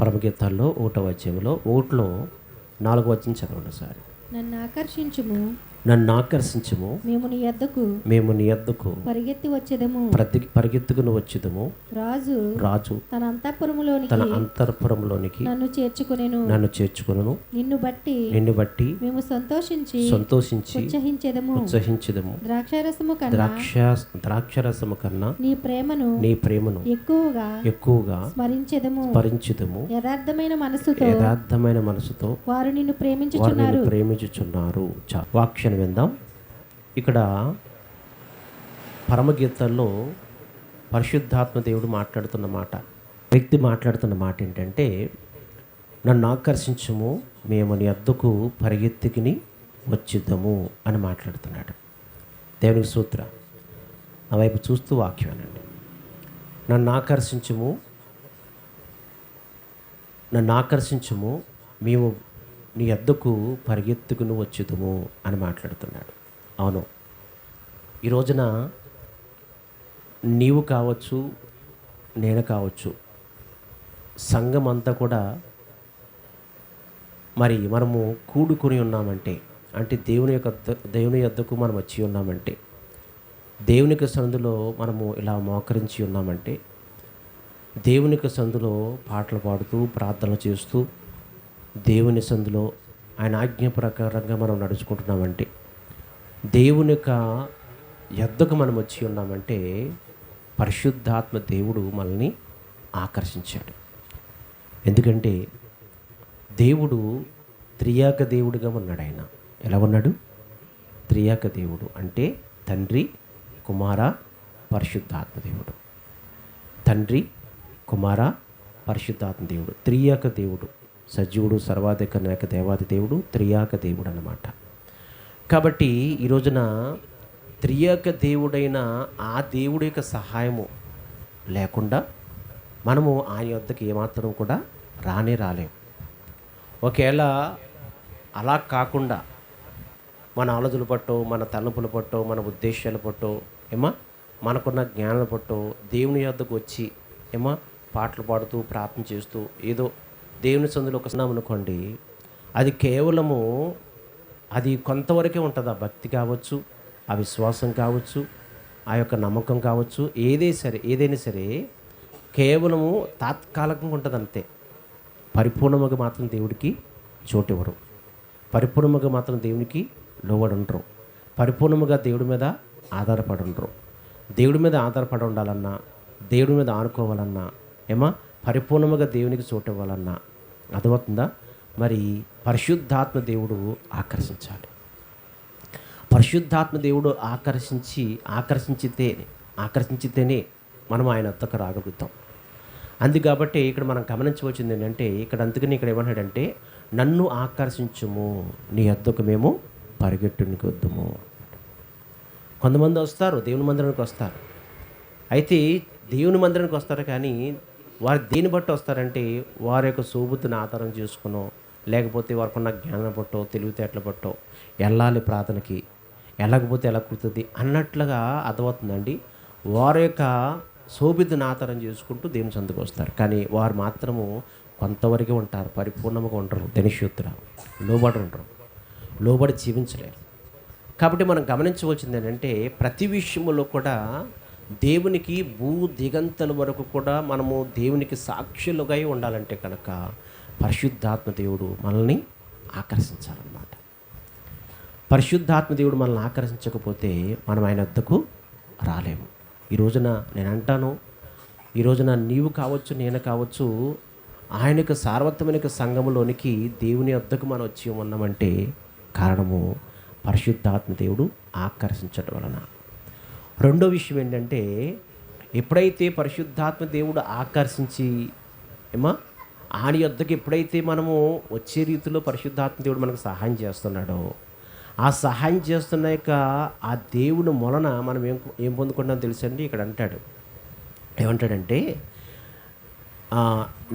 పరమగీతాల్లో 1వ అధ్యాయంలో 1లో 4వ వచనం చదవండి సార్. నన్ను ఆకర్షించుము, నన్ను ఆకర్షించుము, మేము నీ యొద్దకు పరిగెత్తి వచ్చేదము. పరిగెత్తుకుని వచ్చేదము. రాజు తన అంతఃపురములోనికి నన్ను చేర్చుకొనును. నిన్ను బట్టి మేము సంతోషించి ఉత్సహించెదము. ద్రాక్షరసము కన్నా నీ ప్రేమను ఎక్కువగా స్మరించెదము. యథార్థమైన మనసుతో వారు నిన్ను ప్రేమించుచున్నారు. వాక్యాన్ని విందాం. ఇక్కడ పరమగీతాల్లో పరిశుద్ధాత్మ దేవుడు మాట్లాడుతున్న మాట, వ్యక్తి మాట్లాడుతున్న మాట ఏంటంటే, నన్ను ఆకర్షించుము, మేము నీ వద్దకు పరిగెత్తుకుని వచ్చిద్దాము అని మాట్లాడుతున్నాడు. దేవునికి సూత్ర ఆ వైపు చూస్తూ వాక్యం అనండి. నన్ను ఆకర్షించుము, మేము నీ వద్దకు పరిగెత్తుకుని వచ్చుదుము అని మాట్లాడుతున్నాడు. అవును, ఈ రోజున నీవు కావచ్చు, నేను కావచ్చు, సంఘం అంతా కూడా మరి మనము కూడుకొని ఉన్నామంటే, అంటే దేవుని యొద్దకు మనం వచ్చి ఉన్నామంటే, దేవునికి సందులో మనము ఇలా మోకరించి ఉన్నామంటే, దేవునికి సందులో పాటలు పాడుతూ ప్రార్థనలు చేస్తూ దేవుని సందులో ఆయన ఆజ్ఞ ప్రకారంగా మనం నడుచుకుంటున్నామంటే, దేవుని యొక్క యొద్దకు మనం వచ్చి ఉన్నామంటే, పరిశుద్ధాత్మ దేవుడు మనల్ని ఆకర్షించాడు. ఎందుకంటే దేవుడు త్రియాక దేవుడిగా ఉన్నాడు. ఆయన ఎలా ఉన్నాడు? త్రియాక దేవుడు అంటే తండ్రి, కుమార, పరిశుద్ధాత్మ దేవుడు. తండ్రి, కుమార, పరిశుద్ధాత్మ దేవుడు, త్రియాక దేవుడు, సజీవుడు, సర్వాధికారి దేవాది దేవుడు, త్రియాక దేవుడు అన్నమాట. కాబట్టి ఈ రోజున త్రియాక దేవుడైన ఆ దేవుడి యొక్క సహాయము లేకుండా మనము ఆయన వద్దకు ఏమాత్రం కూడా రాలేము. ఒకవేళ అలా కాకుండా మన ఆలోచనలు పట్టో, మన తలంపులు పట్టో, మన ఉద్దేశాలు పట్టో, మనకున్న జ్ఞానం పట్టో దేవుని వద్దకు వచ్చి పాటలు పాడుతూ ప్రార్థన చేస్తూ ఏదో దేవుని సందులో అనుకోండి, అది కేవలము అది కొంతవరకే ఉంటుంది. ఆ భక్తి కావచ్చు, ఆ విశ్వాసం కావచ్చు, ఆ యొక్క నమ్మకం కావచ్చు, ఏదైనా సరే కేవలము తాత్కాలికంగా ఉంటుంది అంతే. పరిపూర్ణముగా మాత్రం దేవుడికి చోటు ఇవ్వరు, పరిపూర్ణముగా మాత్రం దేవునికి లోబడి ఉండరు, పరిపూర్ణముగా దేవుడి మీద ఆధారపడి ఉండరు. దేవుడి మీద ఆధారపడి ఉండాలన్నా, దేవుడి మీద ఆనుకోవాలన్నా, పరిపూర్ణముగా దేవునికి చోటు ఇవ్వాలన్నా అర్థమవుతుందా? మరి పరిశుద్ధాత్మ దేవుడు ఆకర్షించాలి. పరిశుద్ధాత్మ దేవుడు ఆకర్షించితేనే మనం ఆయన వద్దకు రాగలుగుతాం. కాబట్టి ఇక్కడ మనం గమనించవలసింది ఏంటంటే, అందుకని ఇక్కడ ఏమన్నాడంటే, నన్ను ఆకర్షించుము, నీ వద్దకు మేము పరిగెట్టునికి వద్దుము. కొంతమంది వస్తారు, దేవుని మందిరానికి వస్తారు. అయితే దేవుని మందిరానికి వస్తారు, కానీ వారు దేని బట్టి వస్తారంటే, వారి యొక్క సోబుతుని ఆధారం చేసుకునో, లేకపోతే వారికి ఉన్న జ్ఞానం బట్టో, తెలివితేటల బట్టో, వెళ్ళాలి ప్రార్థనకి, వెళ్ళకపోతే ఎలా కుడుతుంది అన్నట్లుగా అర్థమవుతుందండి. వారి యొక్క శోభితుని ఆధారం చేసుకుంటూ దేవుని సందుకు వస్తారు. కానీ వారు మాత్రము కొంతవరకే ఉంటారు, పరిపూర్ణంగా ఉండరు, ధనిష్యుద్ధుల లోబడి జీవించలేరు. కాబట్టి మనం గమనించవలసింది ఏంటంటే, ప్రతి విషయంలో కూడా దేవునికి దిగంతల వరకు కూడా మనము దేవునికి సాక్షులుగా ఉండాలంటే కనుక పరిశుద్ధాత్మ దేవుడు మనల్ని ఆకర్షించాలన్నమాట. పరిశుద్ధాత్మ దేవుడు మనల్ని ఆకర్షించకపోతే మనం ఆయన వద్దకు రాలేము. ఈ రోజున నేను అంటాను, ఈ రోజున నీవు కావచ్చు, నేను కావచ్చు, ఆయన యొక్క సార్వత్రిక సంఘములోనికి దేవుని వద్దకు మనం వచ్చి ఉన్నామంటే కారణము పరిశుద్ధాత్మ దేవుడు ఆకర్షించడం వలన. రెండో విషయం ఏంటంటే, ఎప్పుడైతే పరిశుద్ధాత్మ దేవుడు ఆకర్షించి ఆయన యొద్దకు ఎప్పుడైతే మనము వచ్చే రీతిలో పరిశుద్ధాత్మ దేవుడు మనకు సహాయం చేస్తున్నాడో, ఆ సహాయం చేస్తున్న యొక్క ఆ దేవుని మొలన మనం ఏం పొందుకుంటామో తెలుసండి. ఇక్కడ ఏమంటాడంటే,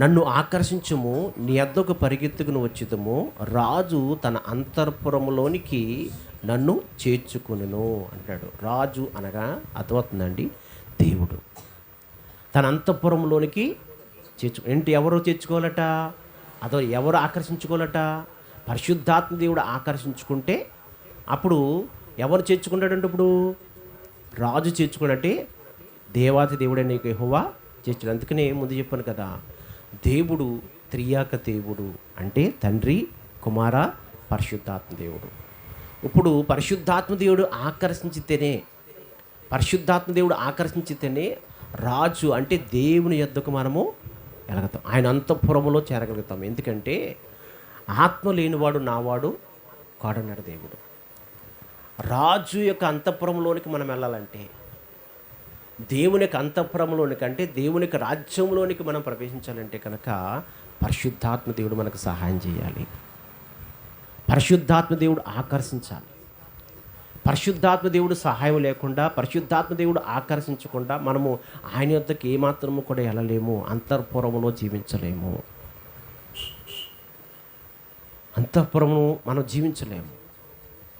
నన్ను ఆకర్షించుము, నీ యొద్దకు పరిగెత్తుకుని వచ్చుదము, రాజు తన అంతఃపురములోనికి నన్ను చేర్చుకును అంటాడు. రాజు అనగా అర్థమవుతుందండి, దేవుడు తన అంతఃపురంలోనికి ఏంటి ఎవరు చేర్చుకోవాలట? అదో ఎవరు ఆకర్షించుకోవాలట? పరిశుద్ధాత్మ దేవుడు ఆకర్షించుకుంటే అప్పుడు ఎవరు చేర్చుకుంటాడంటే ఇప్పుడు రాజు చేర్చుకున్నట్టే దేవాతి దేవుడైన యెహోవా చేర్చుడు. అందుకనే ముందు చెప్పాను కదా, దేవుడు త్రియాక దేవుడు అంటే తండ్రి, కుమార, పరిశుద్ధాత్మ దేవుడు. ఇప్పుడు పరిశుద్ధాత్మ దేవుడు ఆకర్షించితేనే రాజు అంటే దేవుని యొద్దకు మనము వెళ్ళగలుగుతాం, ఆయన అంతఃపురములో చేరగలుగుతాం. ఎందుకంటే ఆత్మ లేనివాడు నావాడు కాడన్నాడు దేవుడు. రాజు యొక్క అంతఃపురంలోనికి మనం వెళ్ళాలంటే, దేవుని యొక్క అంతఃపురంలోనికి అంటే దేవుని యొక్క రాజ్యంలోనికి మనం ప్రవేశించాలంటే కనుక పరిశుద్ధాత్మ దేవుడు మనకు సహాయం చేయాలి. పరిశుద్ధాత్మ దేవుడు ఆకర్షించాలి. పరిశుద్ధాత్మ దేవుడు సహాయం లేకుండా, పరిశుద్ధాత్మ దేవుడు ఆకర్షించకుండా మనము ఆయన యొద్దకు ఏమాత్రము కూడా వెళ్ళలేము, అంతఃపురములో జీవించలేము. అంతఃపురము మనం జీవించలేము.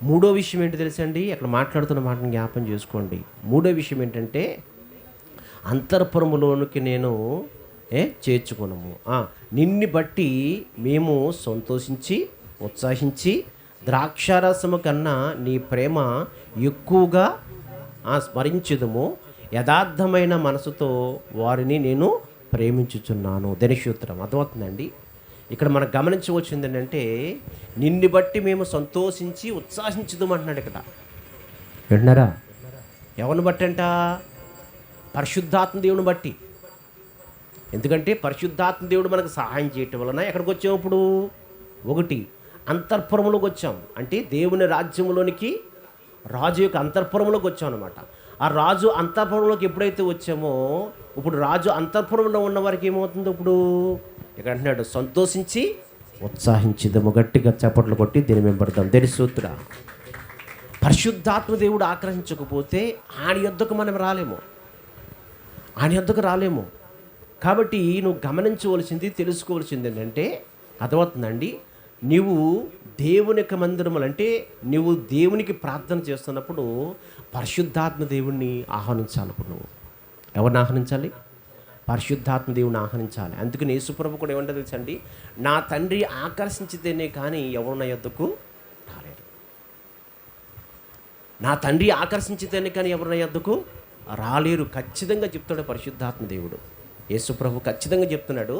మూడో విషయం ఏంటి తెలుసండి? అక్కడ మాట్లాడుతున్న మాటను జ్ఞాపం చేసుకోండి. మూడో విషయం ఏంటంటే అంతఃపురములోనికి నేను చేర్చుకున్నాము. నిన్ను బట్టి మేము సంతోషించి ఉత్సాహించి ద్రాక్షారసము కన్నా నీ ప్రేమ ఎక్కువగా స్మరించుదుము, యథార్థమైన మనసుతో వారిని నేను ప్రేమించుచున్నాను. ధనిషూత్రం అర్థమవుతుందండి. ఇక్కడ మనం గమనించవచ్చింది ఏంటంటే నిన్ను బట్టి మేము సంతోషించి ఉత్సాహించుదాం అంటున్నాడు ఇక్కడ. వింటున్నారా? ఎవరిని బట్టి అంట? పరిశుద్ధాత్మ దేవుని బట్టి. ఎందుకంటే పరిశుద్ధాత్మ దేవుడు మనకు సహాయం చేయటం వలన ఎక్కడికి వచ్చాము ఇప్పుడు? ఒకటి, అంతఃపురంలోకి వచ్చాం. అంటే దేవుని రాజ్యంలోనికి, రాజు యొక్క అంతఃపురంలోకి వచ్చాం అనమాట. ఆ రాజు అంతఃపురంలోకి ఎప్పుడైతే వచ్చామో ఇప్పుడు రాజు అంతఃపురంలో ఉన్న వారికి ఏమవుతుందో ఇప్పుడు ఇక్కడ అంటున్నాడు, సంతోషించి ఉత్సాహించిదము. గట్టిగా చప్పట్లు కొట్టి దీని మేము పడతాం. ధనిసూత్ర పరిశుద్ధాత్మ దేవుడు ఆకర్షించకపోతే ఆయన యొద్దకు మనం రాలేము, ఆయన యొద్దకు రాలేము. కాబట్టి నువ్వు గమనించవలసింది, తెలుసుకోవాల్సింది ఏంటంటే అర్థమవుతుందండి, నీవు దేవుని యొక్క మందిరములు అంటే నువ్వు దేవునికి ప్రార్థన చేస్తున్నప్పుడు పరిశుద్ధాత్మ దేవుణ్ణి ఆహ్వానించాలప్పుడు నువ్వు ఎవరిని ఆహ్వానించాలి? పరిశుద్ధాత్మ దేవుని ఆహ్వానించాలి. అందుకని యేసుప్రభు కూడా ఏమంటే తెలుసండి, నా తండ్రి ఆకర్షించితేనే కానీ ఎవరు నా యొద్దకు రాలేరు. నా తండ్రి ఆకర్షించితేనే కానీ ఎవరు నా యొద్దకు రాలేరు. ఖచ్చితంగా చెప్తాడు పరిశుద్ధాత్మ దేవుడు. యేసుప్రభు ఖచ్చితంగా చెప్తున్నాడు,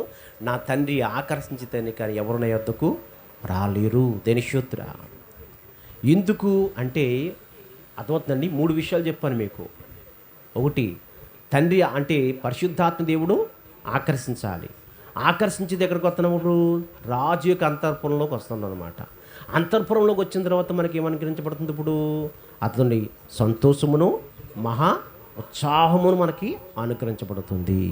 నా తండ్రి ఆకర్షించితేనే కానీ ఎవరు నా యొద్దకు రాలేరు. ధనిషూత్ర ఎందుకు అంటే అర్థమవుతుందండి. 3 విషయాలు చెప్పాను మీకు. ఒకటి, తండ్రి అంటే పరిశుద్ధాత్మ దేవుడు ఆకర్షించాలి. ఆకర్షించి దగ్గరకు వస్తున్నప్పుడు రాజు యొక్క అంతఃపురంలోకి వస్తున్నాం అనమాట. అంతఃపురంలోకి వచ్చిన తర్వాత మనకి ఏమనుగ్రహించబడుతుంది? ఇప్పుడు అతని సంతోషమును మహా ఉత్సాహమును మనకి అనుగ్రహించబడుతుంది.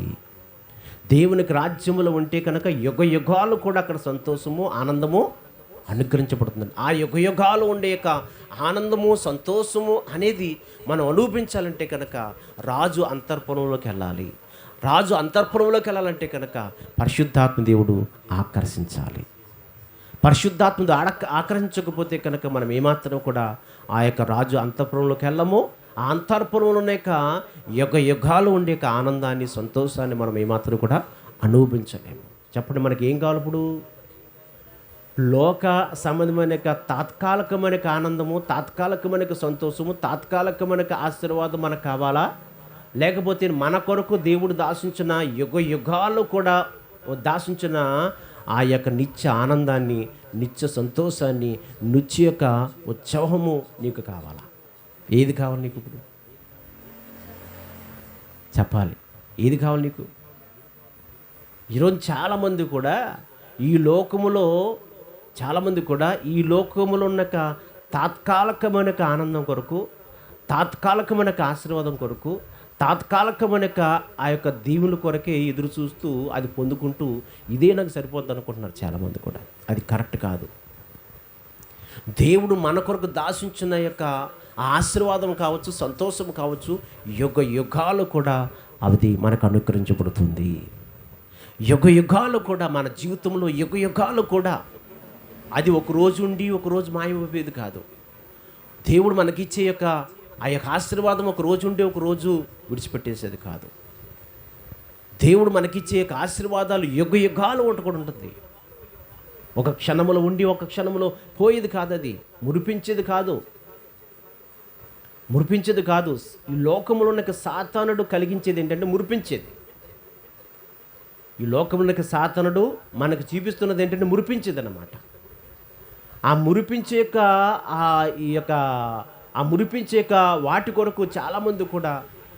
దేవునికి రాజ్యములో ఉంటే కనుక యుగ యుగాలు కూడా అక్కడ సంతోషము, ఆనందము అనుగ్రహించబడుతుంది. ఆ యుగ యుగాలు ఉండే యొక్క ఆనందము, సంతోషము అనేది మనం అనుభవించాలంటే కనుక రాజు అంతఃపురంలోకి వెళ్ళాలి. రాజు అంతఃపురంలోకి వెళ్ళాలంటే కనుక పరిశుద్ధాత్మ దేవుడు ఆకర్షించాలి. పరిశుద్ధాత్మ ఆకర్షించకపోతే కనుక మనం ఏమాత్రం కూడా ఆ యొక్క రాజు అంతఃపురంలోకి వెళ్ళము. ఆ అంతఃపురంలో యొక్క యుగ యుగాలు ఉండే ఆనందాన్ని, సంతోషాన్ని మనం ఏమాత్రం కూడా అనుభవించలేము. చెప్పండి, మనకి ఏం కావాలి ఇప్పుడు? లోక సంబంధమైన తాత్కాలికమైన ఆనందము, తాత్కాలికమైన సంతోషము, తాత్కాలికమైన ఆశీర్వాదం మనకు కావాలా? లేకపోతే మన కొరకు దేవుడు దాసించిన యుగ యుగాలు కూడా దాసించిన ఆ యొక్క నిత్య ఆనందాన్ని, నిత్య సంతోషాన్ని, నిత్య యొక్క ఉత్సవము నీకు కావాలా? ఏది కావాలి నీకు ఇప్పుడు? చెప్పాలి, ఏది కావాలి నీకు? ఈరోజు చాలామంది కూడా ఈ లోకములో ఉన్న తాత్కాలికమైన ఆనందం కొరకు, తాత్కాలికమైన ఆశీర్వాదం కొరకు, తాత్కాలికమైన ఆ యొక్క దీవుల కొరకే ఎదురు చూస్తూ అది పొందుకుంటూ ఇదే నాకు సరిపోద్ది అనుకుంటున్నారు చాలామంది కూడా. అది కరెక్ట్ కాదు. దేవుడు మన కొరకు దాసించిన యొక్క ఆశీర్వాదం కావచ్చు, సంతోషం కావచ్చు, యుగ యుగాలు కూడా అది మనకు అనుగ్రహించబడుతుంది. యుగ యుగాలు కూడా మన జీవితంలో యుగ యుగాలు కూడా అది ఒక రోజు ఉండి ఒక రోజు మాయమైపోయేది కాదు. దేవుడు మనకిచ్చే యొక్క ఆ యొక్క ఆశీర్వాదం ఒక రోజు ఉండి ఒక రోజు విడిచిపెట్టేసేది కాదు. దేవుడు మనకిచ్చే యొక్క ఆశీర్వాదాలు యుగ యుగాలు కూడా ఉంటుంది. ఒక క్షణములో ఉండి ఒక క్షణములో పోయేది కాదు, అది మురిపించేది కాదు. ఈ లోకంలో ఉన్న సాతానుడు కలిగించేది ఏంటంటే మురిపించేది. ఈ లోకంలో ఉన్న సాతానుడు మనకు చూపిస్తున్నది ఏంటంటే మురిపించేది అన్నమాట. ఆ మురిపించే వాటి కొరకు చాలామంది కూడా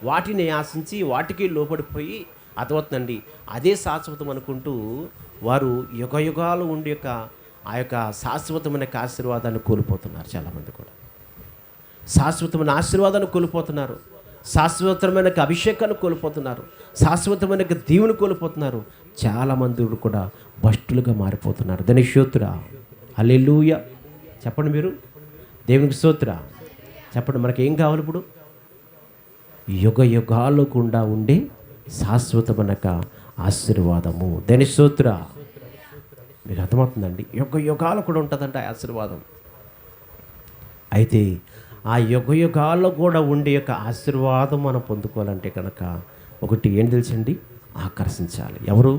వాటిని ఆశించి వాటికి లోపడిపోయి అదవుతుందండి. అదే శాశ్వతం అనుకుంటూ వారు యుగ యుగాలు ఉండే ఆ యొక్క శాశ్వతమైన ఆశీర్వాదాన్ని కోల్పోతున్నారు. చాలామంది కూడా శాశ్వతమైన ఆశీర్వాదాన్ని కోల్పోతున్నారు, శాశ్వతమైన అభిషేకాన్ని కోల్పోతున్నారు, శాశ్వతమైన దీవుని కోల్పోతున్నారు. చాలామంది కూడా భ్రష్టులుగా మారిపోతున్నారు. దాని స్తోత్రం, హల్లెలూయా చెప్పండి. మీరు దేవునికి స్తోత్రం చెప్పండి. మనకేం కావాలి ఇప్పుడు? యుగ యుగాలు గుండా ఉండే శాశ్వతమైన ఆశీర్వాదము. దాని స్తోత్రం. మీకు అర్థమవుతుందండి? యుగ యుగాలు కూడా ఉంటుందంట ఆశీర్వాదం. అయితే ఆ యుగ యుగాల్లో కూడా ఉండే యొక్క ఆశీర్వాదం మనం పొందుకోవాలంటే కనుక ఒకటి ఏం తెలుసండి? ఆకర్షించాలి. ఎవరు?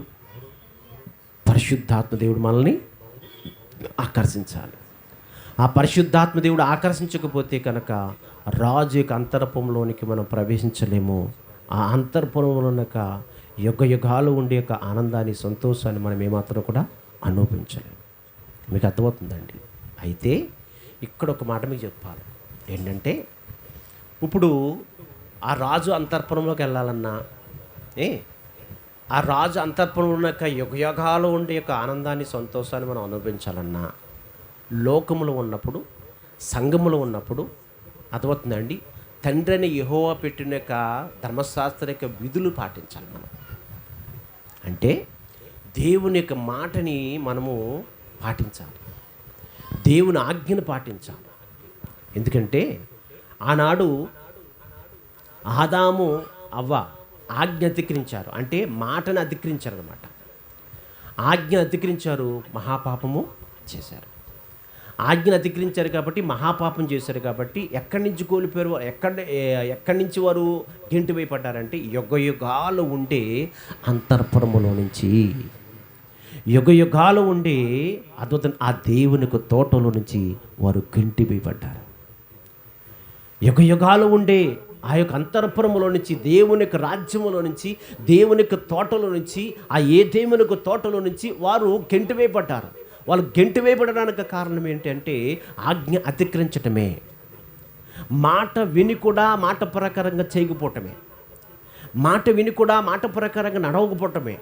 పరిశుద్ధాత్మ దేవుడు మనల్ని ఆకర్షించాలి. ఆ పరిశుద్ధాత్మ దేవుడు ఆకర్షించకపోతే కనుక రాజు యొక్క అంతరపురంలోనికి మనం ప్రవేశించలేము. ఆ అంతరపురంలో ఉన్న యుగ యుగాలు ఉండే యొక్క ఆనందాన్ని, సంతోషాన్ని మనం ఏమాత్రం కూడా అనుభవించలేము. మీకు అర్థమవుతుందండి? అయితే ఇక్కడ ఒక మాట మీకు చెప్పాలి. ఏంటంటే ఇప్పుడు ఆ రాజు అంతర్పురంలోకి వెళ్ళాలన్నా, ఆ రాజు అంతర్పురంలో ఉన్న యుగ యుగాలు ఉండే యొక్క ఆనందాన్ని, సంతోషాన్ని మనం అనుభవించాలన్నా లోకములో ఉన్నప్పుడు, సంఘములో ఉన్నప్పుడు అర్థమవుతుందండి, తండ్రి అని యెహోవా పెట్టిన యొక్క ధర్మశాస్త్ర యొక్క విధులు పాటించాలి మనం. అంటే దేవుని యొక్క మాటని మనము పాటించాలి, దేవుని ఆజ్ఞను పాటించాలి. ఎందుకంటే ఆనాడు ఆదాము అవ్వ ఆజ్ఞ అతిక్రించారు, అంటే మాటను అతిక్రించారు అన్నమాట. ఆజ్ఞ అతిక్రించారు, మహాపాపము చేశారు. ఆజ్ఞను అతిక్రించారు కాబట్టి మహాపాపం చేశారు కాబట్టి ఎక్కడి నుంచి కోల్పోయారు? ఎక్కడి నుంచి వారు గెంటు వేయబడ్డారంటే యుగ యుగాలు ఉండే అంతర్పురములో నుంచి, యుగ యుగాలు ఉండే అద్భుతం ఆ దేవునికి తోటలో నుంచి వారు గెంటు వేయబడ్డారు. యుగ యుగాలు ఉండే ఆ యొక్క అంతర్పురములో నుంచి, దేవుని యొక్క రాజ్యములో నుంచి, దేవుని యొక్క తోటలో నుంచి, ఆ ఏ దేవుని యొక్క తోటలో నుంచి వారు గెంటు వేయబడ్డారు. వాళ్ళు గెంటు వేయబడడానికి కారణం ఏంటంటే ఆజ్ఞ అతిక్రించటమే, మాట విని కూడా మాట ప్రకారంగా చేయకపోవటమే, మాట విని కూడా మాట ప్రకారంగా నడవకపోవటమే,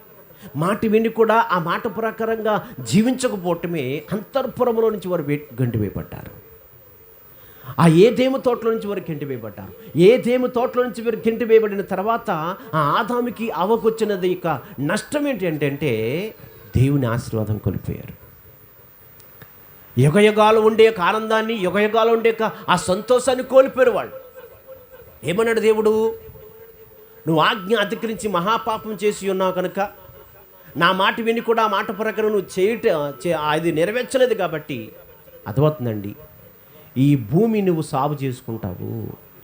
మాట విని కూడా ఆ మాట ప్రకారంగా జీవించకపోవటమే అంతర్పురంలో నుంచి వారు గెంటు వేయబడ్డారు. ఆ ఏ దేము తోటలో నుంచి వారు గెంటు వేయబడ్డారు. ఏ దేము తోటలో నుంచి వారు గెంటు వేయబడిన తర్వాత ఆ ఆదాముకి అవకొచ్చినది ఇక నష్టం ఏంటంటే దేవుని ఆశీర్వాదం కోల్పోయారు. యుగ యుగాలు ఉండే ఆనందాన్ని, యుగ యుగాలు ఉండే ఆ సంతోషాన్ని కోల్పోయారు వాళ్ళు. ఏమన్నాడు దేవుడు? నువ్వు ఆజ్ఞ అతిక్రించి మహాపాపం చేసి ఉన్నావు కనుక, నా మాట విని కూడా ఆ మాట ప్రకారం నువ్వు అది నెరవేర్చలేదు కాబట్టి అర్థమవుతుందండి, ఈ భూమి నువ్వు సాగు చేసుకుంటావు,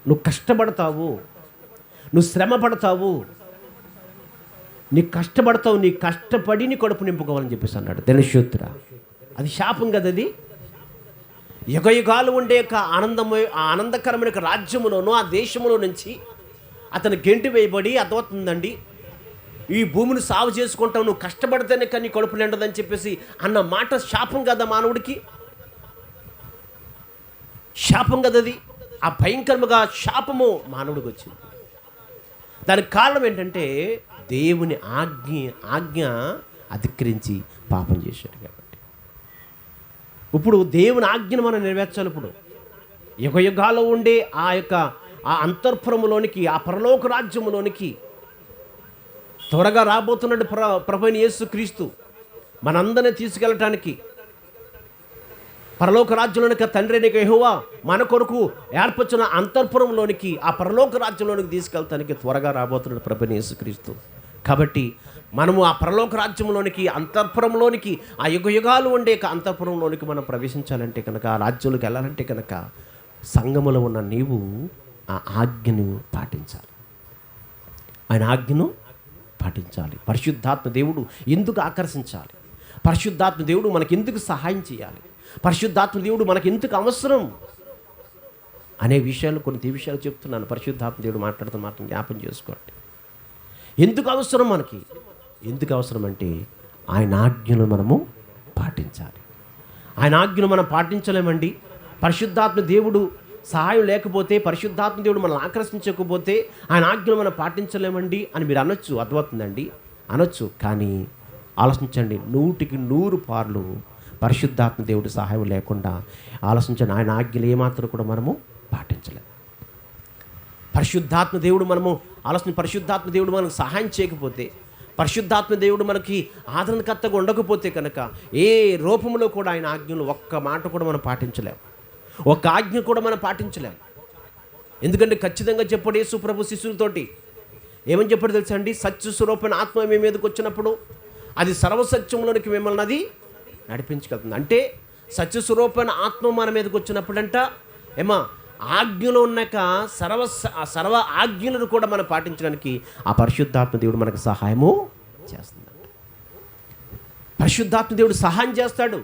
నువ్వు కష్టపడతావు, నువ్వు శ్రమ పడతావు, నీ కష్టపడి నీ కడుపు నింపుకోవాలని చెప్పేసి అన్నాడు. ధనుషోత్ర అది శాపం కదా. అది యుగ యుగాలు ఉండే ఆనందకరమైన రాజ్యములోనూ ఆ దేశంలో నుంచి అతను గెంటు వేయబడి అర్థమవుతుందండి, ఈ భూమిని సాగు చేసుకుంటావు, నువ్వు కష్టపడితేనే కానీ కడుపు నిండదని చెప్పేసి అన్న మాట శాపం కదా మానవుడికి, శాపం కదా అది. ఆ భయంకరముగా శాపము మానవుడికి వచ్చింది. దానికి కారణం ఏంటంటే దేవుని ఆజ్ఞ అతిక్రించి పాపం చేశాడు కాబట్టి. ఇప్పుడు దేవుని ఆజ్ఞను మనం నెరవేర్చాలి. ఇప్పుడు యుగ యుగాల్లో ఉండే ఆ అంతర్పురములోనికి, ఆ పరలోక రాజ్యములోనికి త్వరగా రాబోతున్నాడు ప్రభువైన యేసుక్రీస్తు మనందరినీ తీసుకెళ్ళటానికి. పరలోక రాజ్యంలోనికి తండ్రి అయిన యెహోవా మన కొరకు ఏర్పరిచిన అంతర్పురంలోనికి, ఆ పరలోక రాజ్యంలోనికి తీసుకెళ్తానికి త్వరగా రాబోతున్నాడు ప్రభువైన యేసుక్రీస్తు. కాబట్టి మనము ఆ పరలోక రాజ్యంలోనికి, అంతర్పురంలోనికి, ఆ యుగ యుగాలు ఉండే అంతర్పురంలోనికి మనం ప్రవేశించాలంటే కనుక, ఆ రాజ్యంలోకి వెళ్ళాలంటే కనుక సంఘములో ఉన్న నీవు ఆ ఆజ్ఞను పాటించాలి. ఆయన ఆజ్ఞను పాటించాలి. పరిశుద్ధాత్మ దేవుడు ఎందుకు ఆకర్షించాలి, పరిశుద్ధాత్మ దేవుడు మనకి ఎందుకు సహాయం చేయాలి, పరిశుద్ధాత్మ దేవుడు మనకి ఎందుకు అవసరం అనే విషయాలు, కొన్ని విషయాలు చెప్తున్నాను. పరిశుద్ధాత్మ దేవుడు మాట్లాడుతున్న మాట జ్ఞాపం చేసుకోండి. ఎందుకు అవసరం మనకి, ఎందుకు అవసరం అంటే ఆయన ఆజ్ఞలు మనము పాటించాలి. ఆయన ఆజ్ఞలు మనం పాటించలేమండి. పరిశుద్ధాత్మ దేవుడు సహాయం లేకపోతే, పరిశుద్ధాత్మ దేవుడు మనల్ని ఆకర్షించకపోతే ఆయన ఆజ్ఞలు మనం పాటించలేమండి అని మీరు అనొచ్చు, అర్థమవుతుందండి, అనొచ్చు. కానీ ఆలోచించండి, 100% పరిశుద్ధాత్మ దేవుడి సహాయం లేకుండా ఆలోచించండి, ఆయన ఆజ్ఞలు ఏమాత్రం కూడా మనము పాటించలేము. పరిశుద్ధాత్మ దేవుడు పరిశుద్ధాత్మ దేవుడు మనకు సహాయం చేయకపోతే, పరిశుద్ధాత్మ దేవుడు మనకి ఆదరణకర్తగా ఉండకపోతే కనుక ఏ రూపంలో కూడా ఆయన ఆజ్ఞలు ఒక్క మాట కూడా మనం పాటించలేము, ఒక్క ఆజ్ఞ కూడా మనం పాటించలేము. ఎందుకంటే ఖచ్చితంగా చెప్పాడు యేసు ప్రభు శిష్యులతోటి. ఏమని చెప్పాడు తెలుసా అండి? సత్య స్వరూపమైన ఆత్మ మీ మీదకి వచ్చినప్పుడు అది సర్వసత్యంలోనికి మిమ్మల్ని అది నడిపించగలుగుతుంది. అంటే సత్య స్వరూపమైన ఆత్మ మన మీదకి వచ్చినప్పుడంట ఆజ్ఞలు ఉన్నాక సర్వ ఆజ్ఞలను కూడా మనం పాటించడానికి ఆ పరిశుద్ధాత్మ దేవుడు మనకు సహాయము చేస్తుందంట. పరిశుద్ధాత్మ దేవుడు సహాయం చేస్తాడు.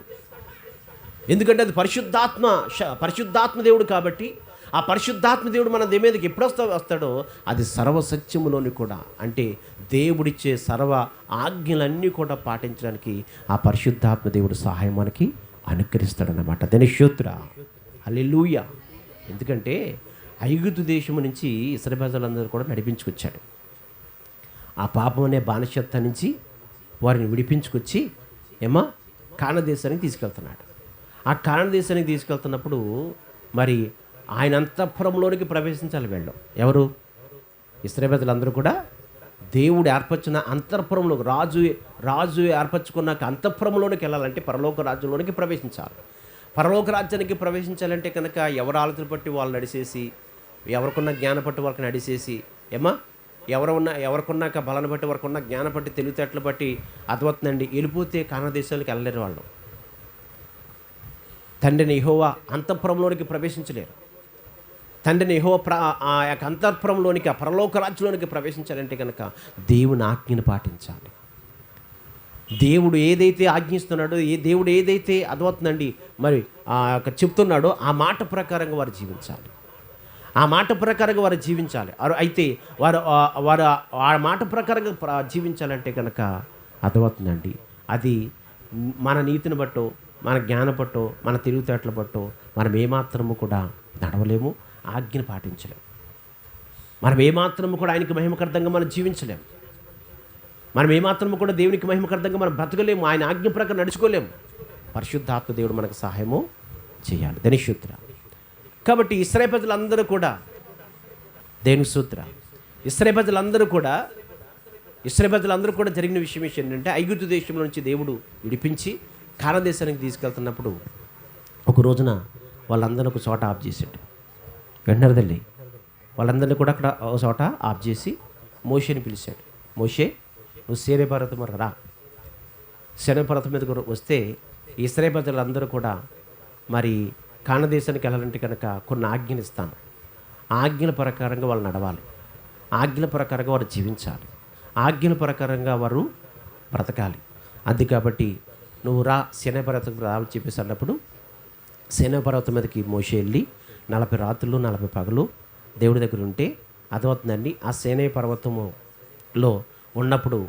ఎందుకంటే అది పరిశుద్ధాత్మ దేవుడు కాబట్టి ఆ పరిశుద్ధాత్మ దేవుడు మన మీదకి ఎప్పుడు వస్తాడో అది సర్వసత్యములోని కూడా, అంటే దేవుడిచ్చే సర్వ ఆజ్ఞలన్నీ కూడా పాటించడానికి ఆ పరిశుద్ధాత్మ దేవుడు సహాయం మనకి అనుగ్రహిస్తాడన్నమాట. దాని స్తోత్ర హల్లెలూయా. ఎందుకంటే ఐగుప్తు దేశము నుంచి ఇశ్రాయేలు ప్రజలందరూ కూడా నడిపించుకొచ్చాడు. ఆ పాపం అనే బానిసత్వం నుంచి వారిని విడిపించుకొచ్చి కానాను దేశానికి తీసుకెళ్తున్నాడు. ఆ కానాను దేశానికి తీసుకెళ్తున్నప్పుడు మరి ఆయన అంతఃపురంలోనికి ప్రవేశించాలి. వీళ్ళు ఎవరు? ఇశ్రాయేలు ప్రజలందరూ కూడా దేవుడు ఏర్పరిచిన అంతఃపురంలోకి, రాజు ఏర్పరచుకున్నాక అంతఃపురంలోనికి వెళ్ళాలంటే పరలోక రాజ్యంలోనికి ప్రవేశించాలి. పరలోక రాజ్యానికి ప్రవేశించాలంటే కనుక ఎవరు ఆలోచన పట్టి వాళ్ళు నడిచేసి, ఎవరికున్న జ్ఞానం పట్టి వాళ్ళకి నడిచేసి, ఎవరికున్నాక బలాన్ని బట్టి, ఎవరికున్న జ్ఞానం పట్టి, తెలివితేటలు బట్టి అర్థమవుతుందండి, వెళ్ళిపోతే కానాను దేశానికి వెళ్ళలేరు వాళ్ళు. తండ్రిని యెహోవా అంతఃపురంలోనికి ప్రవేశించలేరు. తండ్రిని యెహోవా ఆ యొక్క అంతఃపురంలోనికి, ఆ పరలోక రాజ్యంలోనికి ప్రవేశించాలంటే కనుక దేవుని ఆజ్ఞను పాటించాలి. దేవుడు ఏదైతే ఆజ్ఞిస్తున్నాడో, దేవుడు ఏదైతే అర్థమవుతుందండి మరి ఆ యొక్క చెప్తున్నాడో ఆ మాట ప్రకారంగా వారు జీవించాలి. ఆ మాట ప్రకారంగా వారు జీవించాలి. అయితే వారు ఆ మాట ప్రకారంగా జీవించాలంటే కనుక అర్థమవుతుందండి, అది మన నీతిని బట్టో, మన జ్ఞానం బట్టో, మన తెలివితేటల బట్టో మనం ఏమాత్రము కూడా నడవలేము, ఆజ్ఞను పాటించలేము. మనం ఏమాత్రము కూడా ఆయనకి మహిమకర్థంగా మనం జీవించలేము. మనం ఏమాత్రము కూడా దేవునికి మహిమకర్థంగా మనం బ్రతకలేము, ఆయన ఆజ్ఞ ప్రకారం నడుచుకోలేము. పరిశుద్ధాత్మ దేవుడు మనకు సహాయము చేయాలి. దాని స్తోత్ర. కాబట్టి ఇశ్రాయేలు ప్రజలందరూ కూడా దేవుని స్తోత్ర, ఇశ్రాయేలు ప్రజలందరూ కూడా జరిగిన విషయం ఏంటంటే ఐగుప్తు దేశంలో నుంచి దేవుడు విడిపించి కానాను దేశానికి తీసుకెళ్తున్నప్పుడు ఒక రోజున వాళ్ళందరూ ఒక చోట ఆఫ్ చేశాడు. వెంటనే తల్లి వాళ్ళందరినీ కూడా అక్కడ ఒక చోట ఆఫ్ చేసి మోషేని పిలిచాడు. మోషే, నువ్వు సీనాయి పర్వతం మీద రా. సీనాయి పర్వతం మీద వస్తే ఇశ్రాయేలు ప్రజలందరూ కూడా మరి కానాను దేశానికి వెళ్ళాలంటే కనుక కొన్ని ఆజ్ఞలు ఇస్తాను. ఆజ్ఞల ప్రకారంగా వాళ్ళు నడవాలి, ఆజ్ఞల ప్రకారంగా వారు జీవించాలి, ఆజ్ఞల ప్రకారంగా వారు బ్రతకాలి. అది కాబట్టి నువ్వు రా సీనాయి పర్వతం రావాలని చెప్పేసి అన్నప్పుడు సీనాయి పర్వతం మీదకి మోషే వెళ్ళి 40 రాత్రులు 40 పగలు దేవుడి దగ్గర ఉంటే అర్థమవుతుందండి. ఆ సీనాయి పర్వతములో ఉన్నప్పుడు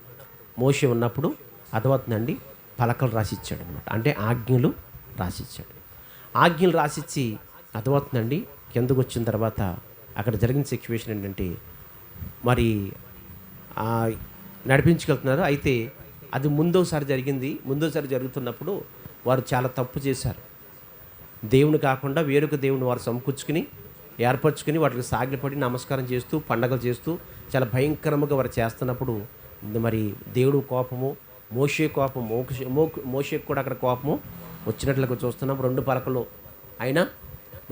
మోషే ఉన్నప్పుడు అర్థమవుతుందండి, పలకలు రాసిచ్చాడు అనమాట. అంటే ఆజ్ఞలు రాసిచ్చాడు. ఆజ్ఞలు రాసిచ్చి అర్థమవుతుందండి, కిందకు వచ్చిన తర్వాత అక్కడ జరిగిన సిచ్యువేషన్ ఏంటంటే మరి నడిపించుకెళ్తున్నారు. అయితే అది ముందోసారి జరుగుతున్నప్పుడు వారు చాలా తప్పు చేశారు. దేవుని కాకుండా వేరొక దేవుని వారు సమకూర్చుకుని ఏర్పరచుకుని వాటికి సాగిలపడి నమస్కారం చేస్తూ పండగలు చేస్తూ చాలా భయంకరంగా వారు చేస్తున్నప్పుడు మరి దేవుడు కోపము, మోషేకు కూడా అక్కడ కోపము వచ్చినట్లుగా చూస్తున్నాం. 2 పలకలు అయినా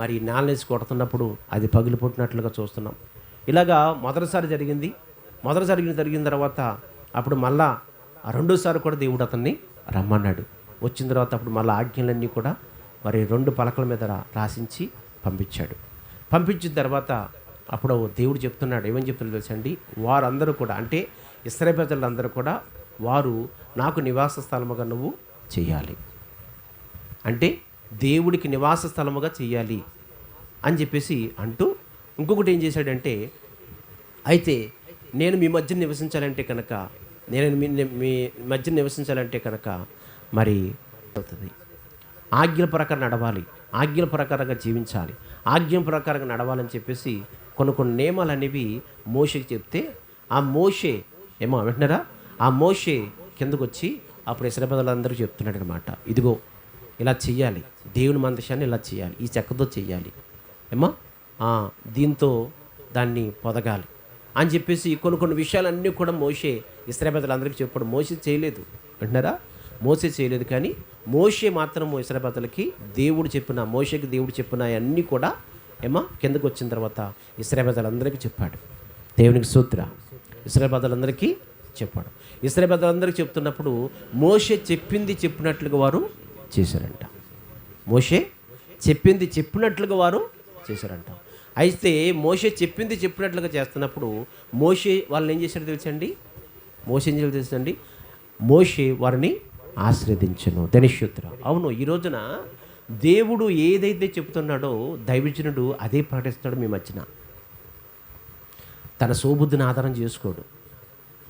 మరి నేలనేసి కొడుతున్నప్పుడు అది పగిలిపుట్టినట్లుగా చూస్తున్నాం. ఇలాగా మొదటిసారి జరిగిన తర్వాత అప్పుడు మళ్ళా రెండోసారి కూడా దేవుడు అతన్ని రమ్మన్నాడు. వచ్చిన తర్వాత అప్పుడు మళ్ళీ ఆజ్ఞలన్నీ కూడా మరి 2 పలకల మీద రాసించి పంపించాడు. పంపించిన తర్వాత అప్పుడు దేవుడు చెప్తున్నాడు, ఏమని చెప్తున్నాడు తెలుసండి, వారందరూ కూడా అంటే ఇశ్రాయేలు ప్రజలందరూ కూడా వారు నాకు నివాస స్థలముగా నువ్వు చేయాలి, అంటే దేవుడికి నివాస స్థలముగా చేయాలి అని చెప్పేసి అంటూ ఇంకొకటి ఏం చేశాడంటే, అయితే నేను మీ మధ్య నివసించాలంటే కనుక మీ మధ్య నివసించాలంటే కనుక మరి అవుతుంది, ఆజ్ఞల ప్రకారం నడవాలి, ఆజ్ఞల ప్రకారంగా జీవించాలి, ఆజ్ఞల ప్రకారంగా నడవాలని చెప్పేసి కొన్ని నియమాలు అనేవి మోషేకి చెప్తే, ఆ మోషే ఏమో వింటున్నారా, ఆ మోషే కిందకు వచ్చి అప్పుడు ఇశ్రాయేలు ప్రజలందరికీ చెప్తున్నాడు అనమాట, ఇదిగో ఇలా చెయ్యాలి, దేవుని మందసాన్ని ఇలా చేయాలి, ఈ చెక్కతో చెయ్యాలి ఏమో, దీంతో దాన్ని పొదగాలి అని చెప్పేసి కొన్ని విషయాలన్నీ కూడా మోషే ఇశ్రాయేలు ప్రజలందరికీ చెప్పాడు. మోషే చేయలేదు అంటున్నారా, మోషే చేయలేదు, కానీ మోషే మాత్రం ఇశ్రాయేలు ప్రజలకి మోషేకి దేవుడు చెప్పిన అన్నీ కూడా ఏమో కిందకు వచ్చిన తర్వాత ఇశ్రాయేలు ప్రజలందరికీ చెప్పాడు. దేవునికి స్తోత్ర. ఇశ్రాయేలు ప్రజలందరికీ చెప్పాడు. ఇశ్రాయేలు ప్రజలందరికీ చెప్తున్నప్పుడు మోషే చెప్పింది చెప్పినట్లుగా వారు చేశారంట. మోషే చెప్పింది చెప్పినట్లుగా వారు చేశారంట. అయితే మోషే చెప్పింది చెప్పినట్లుగా చేస్తున్నప్పుడు మోషే వాళ్ళని ఏం చేశాడో తెలుసండి, మోషే వారిని ఆశీర్వదించను. ధనిష్యుత్ర. అవును, ఈ రోజున దేవుడు ఏదైతే చెప్తున్నాడో దైవజనుడు అదే ప్రకటిస్తాడు. మీ మధ్యన తన సోబుద్ధిని ఆధారం చేసుకోడు,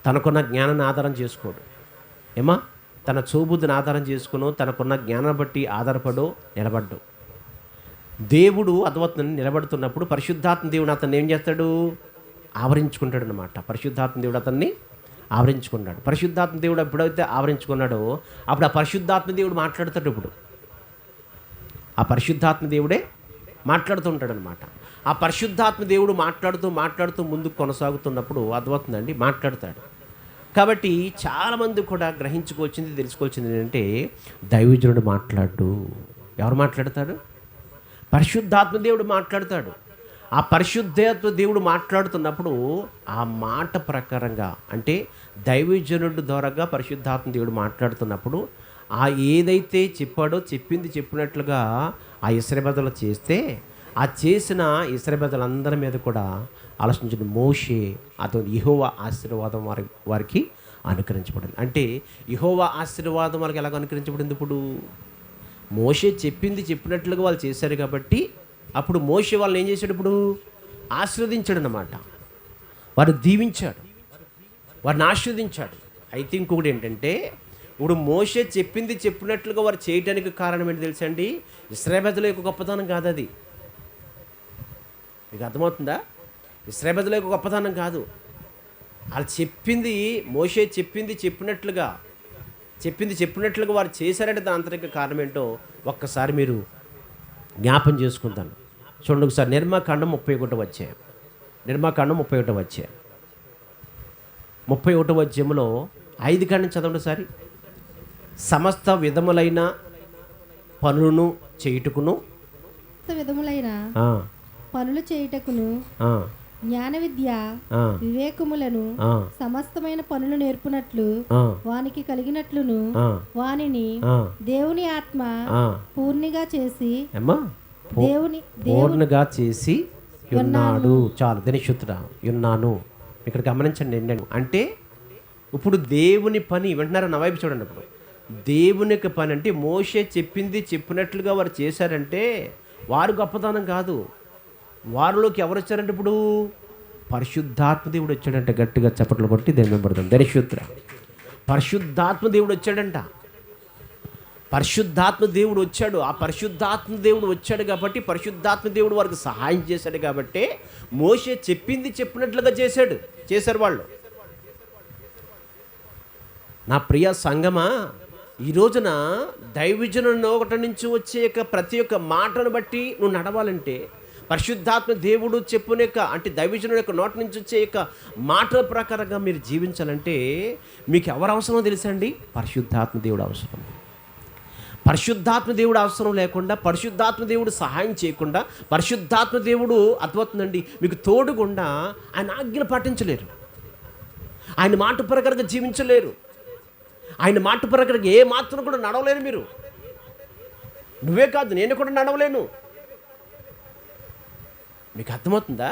తనకున్న జ్ఞానాన్ని ఆధారం చేసుకోడు ఏమా, తన సోబుద్ధిని ఆధారం చేసుకును, తనకున్న జ్ఞానాన్ని బట్టి ఆధారపడో నిలబడ్డు. దేవుడు అద్భుతంగా నిలబడుతున్నప్పుడు పరిశుద్ధాత్మ దేవుడు అతన్ని ఏం చేస్తాడు, ఆవరించుకుంటాడు అనమాట. పరిశుద్ధాత్మ దేవుడు అతన్ని ఆవరించుకున్నాడు. పరిశుద్ధాత్మ దేవుడు ఎప్పుడైతే ఆవరించుకున్నాడో అప్పుడు ఆ పరిశుద్ధాత్మ దేవుడు మాట్లాడతాడు. ఇప్పుడు ఆ పరిశుద్ధాత్మ దేవుడే మాట్లాడుతూ అనమాట. ఆ పరిశుద్ధాత్మ దేవుడు మాట్లాడుతూ ముందుకు కొనసాగుతున్నప్పుడు అద్భుతంగా మాట్లాడతాడు. కాబట్టి చాలామంది కూడా తెలుసుకోవాల్సింది ఏంటంటే దైవజనుడు మాట్లాడు. ఎవరు మాట్లాడతాడు? పరిశుద్ధాత్మ దేవుడు మాట్లాడతాడు. ఆ పరిశుద్ధాత్మ దేవుడు మాట్లాడుతున్నప్పుడు ఆ మాట ప్రకారంగా, అంటే దైవజనుడు ద్వారాగా పరిశుద్ధాత్మ దేవుడు మాట్లాడుతున్నప్పుడు ఆ ఏదైతే చెప్పాడో చెప్పినట్లుగా ఆ ఇశ్రాయేలు ప్రజలు చేస్తే, ఆ చేసిన ఇశ్రాయేలు ప్రజలందరి మీద కూడా ఆలోచించిన మోషే అతను యెహోవా ఆశీర్వాదం వారికి అనుకరించబడింది. అంటే యెహోవా ఆశీర్వాదం వారికి ఎలాగ అనుకరించబడింది? ఇప్పుడు మోషే చెప్పినట్లుగా వాళ్ళు చేశారు కాబట్టి అప్పుడు మోషే వాళ్ళని ఏం చేశాడు? ఇప్పుడు ఆశీర్వదించాడు అన్నమాట. వారు దీవించాడు, వారిని ఆశీర్వదించాడు. అయితే ఇంకొకటి ఏంటంటే, ఇప్పుడు మోషే చెప్పినట్లుగా వారు చేయడానికి కారణం ఏంటి తెలుసండి? ఇశ్రాయేలు ప్రజల యొక్క గొప్పతనం కాదు అది. మీకు అర్థమవుతుందా? ఇశ్రాయేలు ప్రజల యొక్క గొప్పతనం కాదు. వాళ్ళు మోషే చెప్పినట్లుగా వారు చేశారంటే దాని అంతరిక కారణం ఏంటో ఒక్కసారి మీరు జ్ఞాపం చేసుకుంటాను. చూడండి ఒకసారి నిర్మాకాండం 31 వచ్చాయి. నిర్మాకాండం 31 వచ్చాయి. 31 అధ్యాయంలో 5 కాండం చదవండి సారి. సమస్త విధములైన పనులను చేయుటకును, పనులు చేయుటకును, జ్ఞాన విద్య వివేకములను సమస్తమైన పనులు నేర్పునట్లు వానికి కలిగినట్లును వానిని దేవుని ఆత్మ పూర్ణిగా చేసి ఉన్నాడు. చాలు, దినశుద్ధుడా ఉన్నాను. ఇక్కడ గమనించండి ఏంటంటే, అంటే ఇప్పుడు దేవుని పని వింటున్నారా? నా వైపు చూడండి. ఇప్పుడు దేవుని యొక్క పని అంటే మోషే చెప్పినట్లుగా వారు చేశారంటే వారు గొప్పతనం కాదు. వారిలోకి ఎవరు వచ్చారంటే ఇప్పుడు పరిశుద్ధాత్మ దేవుడు వచ్చాడంట. గట్టిగా చప్పట్లు కొట్టి దేవుని పడతాం. ధనిశుద్ధ. పరిశుద్ధాత్మ దేవుడు వచ్చాడంట. పరిశుద్ధాత్మ దేవుడు వచ్చాడు. ఆ పరిశుద్ధాత్మ దేవుడు వచ్చాడు కాబట్టి పరిశుద్ధాత్మ దేవుడు వారికి సహాయం చేశాడు కాబట్టి మోషే చెప్పినట్లుగా చేశారు వాళ్ళు. నా ప్రియ సంగమా, ఈ రోజున దైవజనుల నోట నుంచి వచ్చే ప్రతి ఒక్క మాటను బట్టి నువ్వు నడవాలంటే పరిశుద్ధాత్మ దేవుడు అంటే దైవజనుడు యొక్క నోట నుంచి వచ్చే మాటల ప్రకారంగా మీరు జీవించాలంటే మీకు ఎవరు అవసరమో తెలుసండి? పరిశుద్ధాత్మ దేవుడు అవసరం. పరిశుద్ధాత్మ దేవుడు అవసరం లేకుండా, పరిశుద్ధాత్మ దేవుడు సహాయం చేయకుండా, పరిశుద్ధాత్మ దేవుడు అద్భుతండి మీకు తోడుగుండా ఆయన ఆజ్ఞలు పాటించలేరు. ఆయన మాట ప్రకారంగా జీవించలేరు. ఆయన మాట ప్రకారంగా ఏ మాత్రం కూడా నడవలేరు. మీరు నువ్వే కాదు, నేను కూడా నడవలేను. మీకు అర్థమవుతుందా?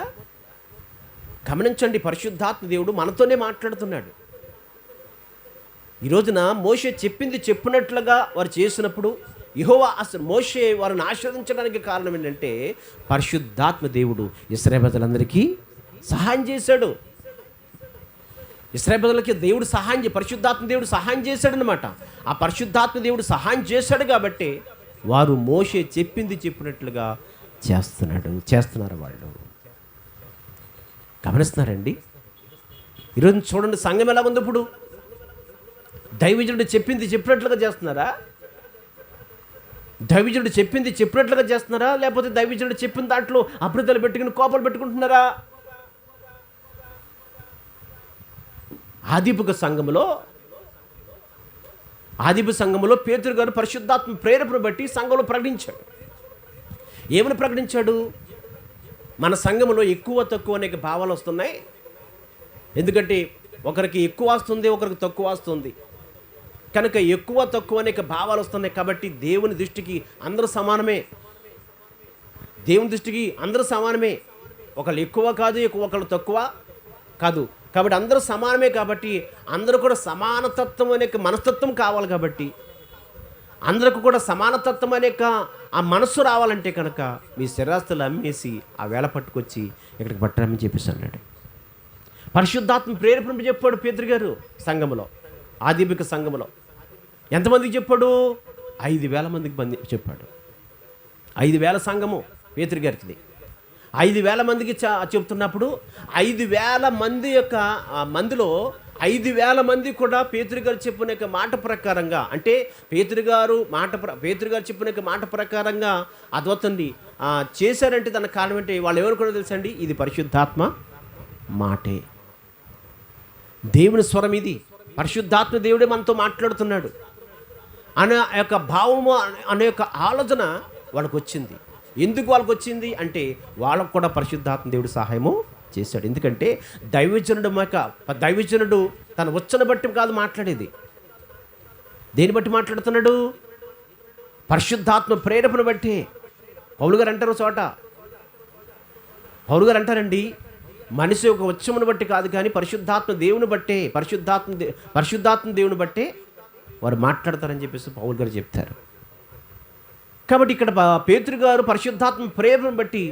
గమనించండి, పరిశుద్ధాత్మ దేవుడు మనతోనే మాట్లాడుతున్నాడు. ఈ రోజున మోషే చెప్పింది చెప్పినట్లుగా వారు చేసినప్పుడు యెహోవా అసలు మోషే వారిని ఆశీర్వదించడానికి కారణం ఏంటంటే పరిశుద్ధాత్మ దేవుడు ఇశ్రాయేలు ప్రజలందరికీ సహాయం చేశాడు. ఇశ్రాయేలు ప్రజలకి దేవుడు పరిశుద్ధాత్మ దేవుడు సహాయం చేశాడనమాట. ఆ పరిశుద్ధాత్మ దేవుడు సహాయం చేశాడు కాబట్టి వారు మోషే చెప్పింది చెప్పినట్లుగా చేస్తున్నారు వాళ్ళు. గమనిస్తున్నారండి? ఈరోజు చూడండి, సంఘం ఎలా ఉంది ఇప్పుడు? దైవజనుడు చెప్పింది చెప్పినట్లుగా చేస్తున్నారా? దైవజనుడు చెప్పింది చెప్పినట్లుగా చేస్తున్నారా? లేకపోతే దైవజనుడు చెప్పిన దాంట్లో అభివృద్ధిలు పెట్టుకుని కోపాలు పెట్టుకుంటున్నారా? ఆదిపు సంఘములో పేతురు గారు పరిశుద్ధాత్మ ప్రేరేపణ బట్టి సంఘంలో ప్రకటించాడు. ఏమని ప్రకటించాడు? మన సంఘములో ఎక్కువ తక్కువ అనేక భావాలు వస్తున్నాయి. ఎందుకంటే ఒకరికి ఎక్కువ వస్తుంది, ఒకరికి తక్కువ వస్తుంది. కనుక ఎక్కువ తక్కువ అనేక భావాలు వస్తున్నాయి కాబట్టి దేవుని దృష్టికి అందరూ సమానమే. ఒకళ్ళు ఎక్కువ కాదు, ఒకళ్ళు తక్కువ కాదు. కాబట్టి అందరూ సమానమే. కాబట్టి అందరూ కూడా సమానతత్వం అనే మనస్తత్వం కావాలి. కాబట్టి అందరికి కూడా సమానతత్వం అనే ఆ మనస్సు రావాలంటే కనుక మీ స్థిరాస్తులు అమ్మేసి ఆ వేళ పట్టుకొచ్చి ఇక్కడికి పట్టరమని చెప్పేసి అన్నాడు. పరిశుద్ధాత్మ ప్రేరేపణ చెప్పాడు పేతురు గారు సంఘములో, ఆదిపిక సంఘములో. ఎంతమందికి చెప్పాడు? 5,000 మందికి చెప్పాడు. 5,000 సంఘము పేతురు గారికి. 5,000 మందికి చెప్తున్నప్పుడు 5,000 మంది యొక్క మందిలో 5,000 మంది కూడా పేతురు గారు చెప్పిన మాట ప్రకారంగా, అంటే పేతురు గారు చెప్పిన మాట ప్రకారంగా అద్వతండి చేశారంటే దానికి కారణం ఏంటి? వాళ్ళు ఎవరు కూడా తెలుసండి, ఇది పరిశుద్ధాత్మ మాటే, దేవుని స్వరం. ఇది పరిశుద్ధాత్మ దేవుడే మనతో మాట్లాడుతున్నాడు అనే యొక్క భావము, అనే యొక్క ఆలోచన వాళ్ళకు వచ్చింది. ఎందుకు వాళ్ళకు వచ్చింది అంటే వాళ్ళకు కూడా పరిశుద్ధాత్మ దేవుడు సహాయము చేశాడు. ఎందుకంటే దైవజనుడు తన వచ్చన బట్టి కాదు మాట్లాడేది. దేని బట్టి మాట్లాడుతున్నాడు? పరిశుద్ధాత్మ ప్రేరేపణ బట్టి. పౌలు గారు అంటారండి, మనిషి ఒక వచ్చమును బట్టి కాదు కానీ పరిశుద్ధాత్మ దేవుని బట్టే, పరిశుద్ధాత్మ దేవుని బట్టే వారు మాట్లాడతారని చెప్పేసి పౌలు గారు చెప్తారు. కాబట్టి ఇక్కడ పేతురు గారు పరిశుద్ధాత్మ ప్రేరణ బట్టి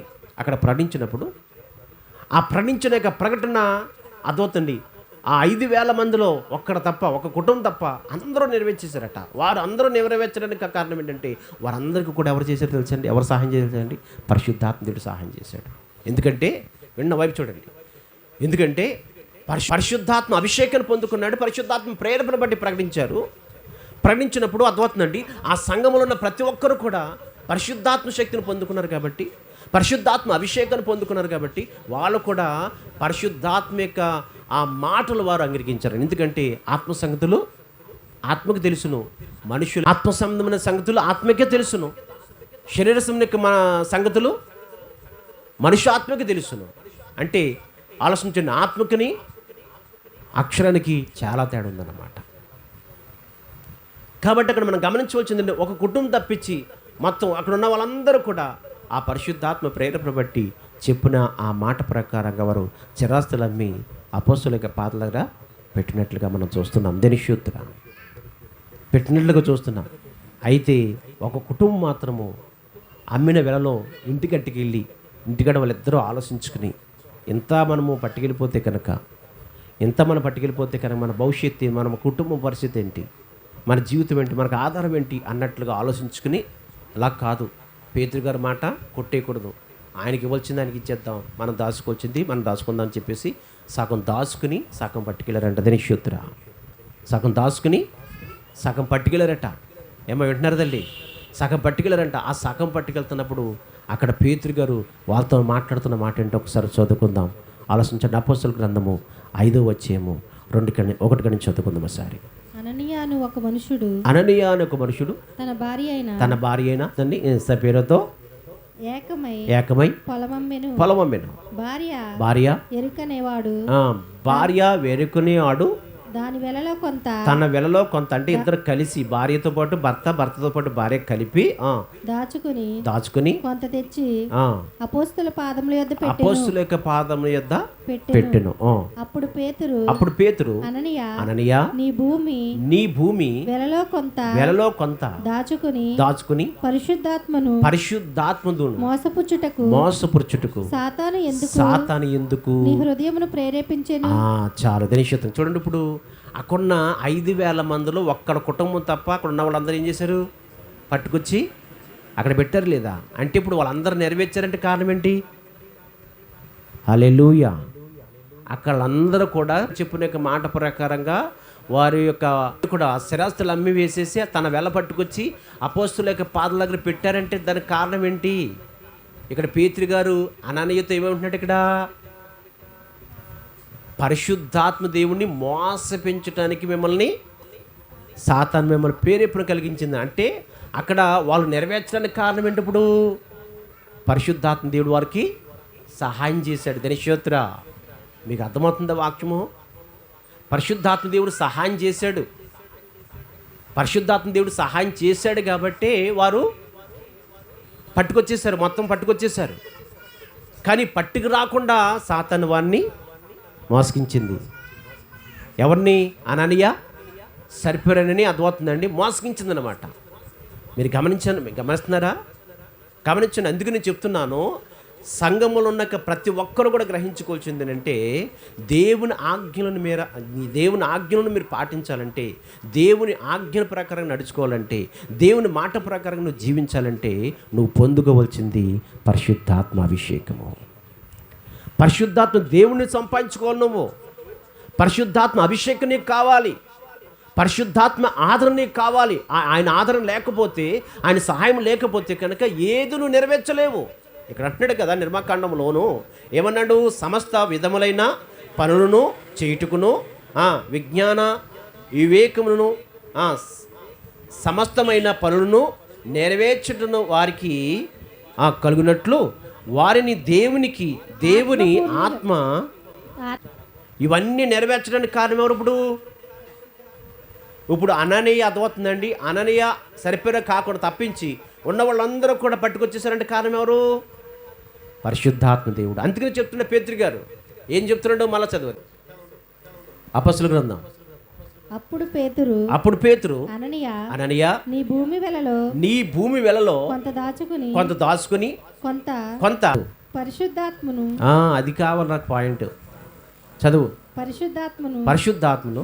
అక్కడ ప్రకటించినప్పుడు ఆ ప్రకటించిన యొక్క ప్రకటన అదవుతండి. ఆ 5,000 మందిలో ఒక కుటుంబం తప్ప అందరూ నెరవేర్చేశారట. వారు అందరూ నెరవేర్చడానికి కారణం ఏంటంటే వారందరికీ కూడా ఎవరు చేశారు తెలుసండి? ఎవరు సహాయం చేశారండి? పరిశుద్ధాత్మ దేవుడు సహాయం చేశాడు. ఎందుకంటే విన్న వైపు చూడండి, ఎందుకంటే పరిశుద్ధాత్మ అభిషేకాన్ని పొందుకున్నాడు. పరిశుద్ధాత్మ ప్రేరేపణ బట్టి ప్రకటించినప్పుడు అర్థమవుతుందండి, ఆ సంఘంలో ఉన్న ప్రతి ఒక్కరు కూడా పరిశుద్ధాత్మ శక్తిని పొందుకున్నారు కాబట్టి, పరిశుద్ధాత్మ అభిషేకాన్ని పొందుకున్నారు కాబట్టి వాళ్ళు కూడా పరిశుద్ధాత్మ యొక్క ఆ మాటలు వారు అంగీకరించారు. ఎందుకంటే ఆత్మ సంగతులు ఆత్మకు తెలుసును, మనుషులు ఆత్మ సంబంధమైన సంగతులు ఆత్మకే తెలుసును, శరీర సంబంధ సంగతులు మనుష్య ఆత్మకి తెలుసును. అంటే ఆలోచించండి, ఆత్మకిని అక్షరానికి చాలా తేడా ఉందన్నమాట. కాబట్టి అక్కడ మనం గమనించవలసిందంటే ఒక కుటుంబం తప్పించి మొత్తం అక్కడ ఉన్న వాళ్ళందరూ కూడా ఆ పరిశుద్ధాత్మ ప్రేరేపణ బట్టి చెప్పిన ఆ మాట ప్రకారంగా వారు చిరాస్తులు అమ్మి అపోస్తుల యొక్క పాదలుగా పెట్టినట్లుగా మనం చూస్తున్నాం. దేనిశూత్తుగా పెట్టినట్లుగా చూస్తున్నాం. అయితే ఒక కుటుంబం మాత్రము అమ్మిన వెలలో ఇంటికి వెళ్ళి ఇంటికాడ వాళ్ళిద్దరూ ఆలోచించుకుని ఎంత మనం పట్టుకెళ్ళిపోతే కనుక మన భవిష్యత్తు, మన కుటుంబం పరిస్థితి ఏంటి, మన జీవితం ఏంటి, మనకు ఆధారం ఏంటి అన్నట్లుగా ఆలోచించుకుని అలా కాదు, పేతురు గారి మాట కొట్టేయకూడదు, ఆయనకి ఇవ్వాల్సింది ఆయనకి ఇచ్చేద్దాం, మనం దాచుకుందాం అని చెప్పేసి సగం దాచుకుని సగం పట్టుకెళ్ళారంట. దేనిశూత్ర సగం దాచుకుని సగం పట్టుకెళ్ళారట. ఏమో వింటున్నారు తల్లి? సగం పట్టుకెళ్ళారంట. ఆ సగం పట్టుకెళ్తున్నప్పుడు అక్కడ పేతురు గారు వాళ్ళతో మాట్లాడుతున్న మాట ఏంటో ఒకసారి చదువుకుందాం. ఆలోచించండి. అపోస్తలుల గ్రంథము 5వ అధ్యాయము 1 నుంచి చదువుకుందాం ఒకసారి. అననీయ అని ఒక మనుషుడు తన భార్య అయిన పేరుతో ఏకమై పొలమమ్మెను. భార్య వెరుకునేవాడు దాని వెలలో కొంత తన వెలలో కొంత అంటే ఇద్దరు కలిసి భార్యతో పాటు భర్తతో పాటు భార్య కలిపి దాచుకుని కొంత తెచ్చి అపోస్తుల పాదముల యొద్ద పెట్టెను. అపోస్తుల యొక్క పాదముల యొద్ద పెట్టెను. అప్పుడు పేతురు అననీయ నీ భూమి వెలలో కొంత దాచుకుని పరిశుద్ధాత్మను మోసపుచ్చుటకు సాతాను ఎందుకు నీ హృదయమును ప్రేరేపించెను. చాలు ధనిషత్వం చూడండి. ఇప్పుడు అక్కడున్న 5,000 మందిలో ఒక్కడ కుటుంబం తప్ప అక్కడ ఉన్న వాళ్ళందరూ ఏం చేశారు? పట్టుకొచ్చి అక్కడ పెట్టారు లేదా? అంటే ఇప్పుడు వాళ్ళందరూ నెరవేర్చారంటే కారణం ఏంటి? హల్లెలూయా. అక్కడ అందరూ కూడా చెప్పిన యొక్క మాట ప్రకారంగా వారి యొక్క కూడా స్థిరాస్తులు అమ్మి వేసేసి తన వెల పట్టుకొచ్చి అపోస్తుల యొక్క పాదాల దగ్గర పెట్టారంటే దానికి కారణం ఏంటి? ఇక్కడ పేతురు గారు అననీయతో ఏమంటున్నాడు? ఇక్కడ పరిశుద్ధాత్మ దేవుణ్ణి మోసపించడానికి సాతాను మిమ్మల్ని ప్రేరేపణ కలిగించింది. అంటే అక్కడ వాళ్ళు నెరవేర్చడానికి కారణం ఏంటి? ఇప్పుడు పరిశుద్ధాత్మ దేవుడు వారికి సహాయం చేశాడు. ధనిషోత్ర మీకు అర్థమవుతుందా వాక్యము? పరిశుద్ధాత్మ దేవుడు సహాయం చేశాడు. పరిశుద్ధాత్మ దేవుడు సహాయం చేశాడు కాబట్టి వారు పట్టుకొచ్చేసారు, మొత్తం పట్టుకొచ్చేసారు. కానీ పట్టుకు రాకుండా సాతాను వారిని మోసగించింది. ఎవరిని? అననీయ సరిపోరని అర్థమవుతుందండి. మోసగించింది అనమాట. మీరు గమనిస్తున్నారా? గమనించండి. అందుకు నేను చెప్తున్నాను, సంఘములో ఉన్న ప్రతి ఒక్కరు కూడా గ్రహించుకోవాల్సింది ఏంటంటే దేవుని ఆజ్ఞలను మీరు పాటించాలంటే, దేవుని ఆజ్ఞల ప్రకారం నడుచుకోవాలంటే, దేవుని మాట ప్రకారం నువ్వు జీవించాలంటే నువ్వు పొందుకోవాల్సింది పరిశుద్ధాత్మ అభిషేకము. పరిశుద్ధాత్మ దేవుణ్ణి సంపాదించుకోవాలి. నువ్వు పరిశుద్ధాత్మ అభిషేకం నీకు కావాలి. పరిశుద్ధాత్మ ఆదరణ నీకు కావాలి. ఆయన ఆదరణ లేకపోతే, ఆయన సహాయం లేకపోతే కనుక ఏది నువ్వు నెరవేర్చలేవు. ఇక్కడ అంటున్నాడు కదా నిర్మాకాండంలోను, ఏమన్నాడు? సమస్త విధములైన పనులను చేయుటకును విజ్ఞాన వివేకమును సమస్తమైన పనులను నెరవేర్చుటను వారికి కలుగునట్లు వారిని దేవుని ఆత్మ ఇవన్నీ నెరవేర్చడానికి కారణం ఎవరు? ఇప్పుడు అననీయ అర్థమవుతుందండి. అననీయ సరిపోయిన కాకుండా తప్పించి ఉన్న వాళ్ళందరూ కూడా పట్టుకొచ్చేసారంటే కారణం ఎవరు? పరిశుద్ధాత్మ దేవుడు. అందుకని చెప్తున్న పేతురు గారు ఏం చెప్తున్నాడు? మళ్ళా చదవండి అపొస్తలుల గ్రంథం. అప్పుడు పేతురు అననీయ నీ భూమి వెలలో కొంత దాచుకుని కొంత పరిశుద్ధాత్మను అది కావాలి నాకు పాయింట్. చదువు. పరిశుద్ధాత్మను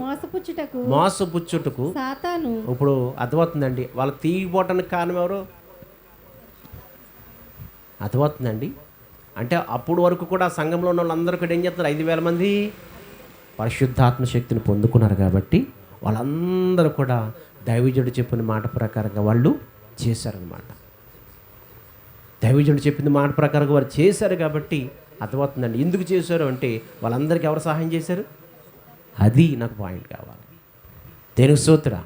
మోసపుచ్చుటకు సాతాను. ఇప్పుడు అర్థమవుతుందండి. వాళ్ళ తీగిపోవటానికి కారణం ఎవరు? అర్థమవుతుందండి. అంటే అప్పుడు వరకు కూడా సంఘంలో ఉన్న వాళ్ళందరూ కూడా ఏం చేస్తున్నారు? 5,000 మంది పరిశుద్ధాత్మ శక్తిని పొందుకున్నారు కాబట్టి వాళ్ళందరూ కూడా దైవజనుడు చెప్పిన మాట ప్రకారంగా వాళ్ళు చేశారనమాట. దైవజనుడు చెప్పిన మాట ప్రకారంగా వారు చేశారు కాబట్టి అర్థమవుతుందండి. ఎందుకు చేశారు అంటే వాళ్ళందరికీ ఎవరు సహాయం చేశారు? అది నాకు పాయింట్ కావాలి. దేనికి స్తోత్రం.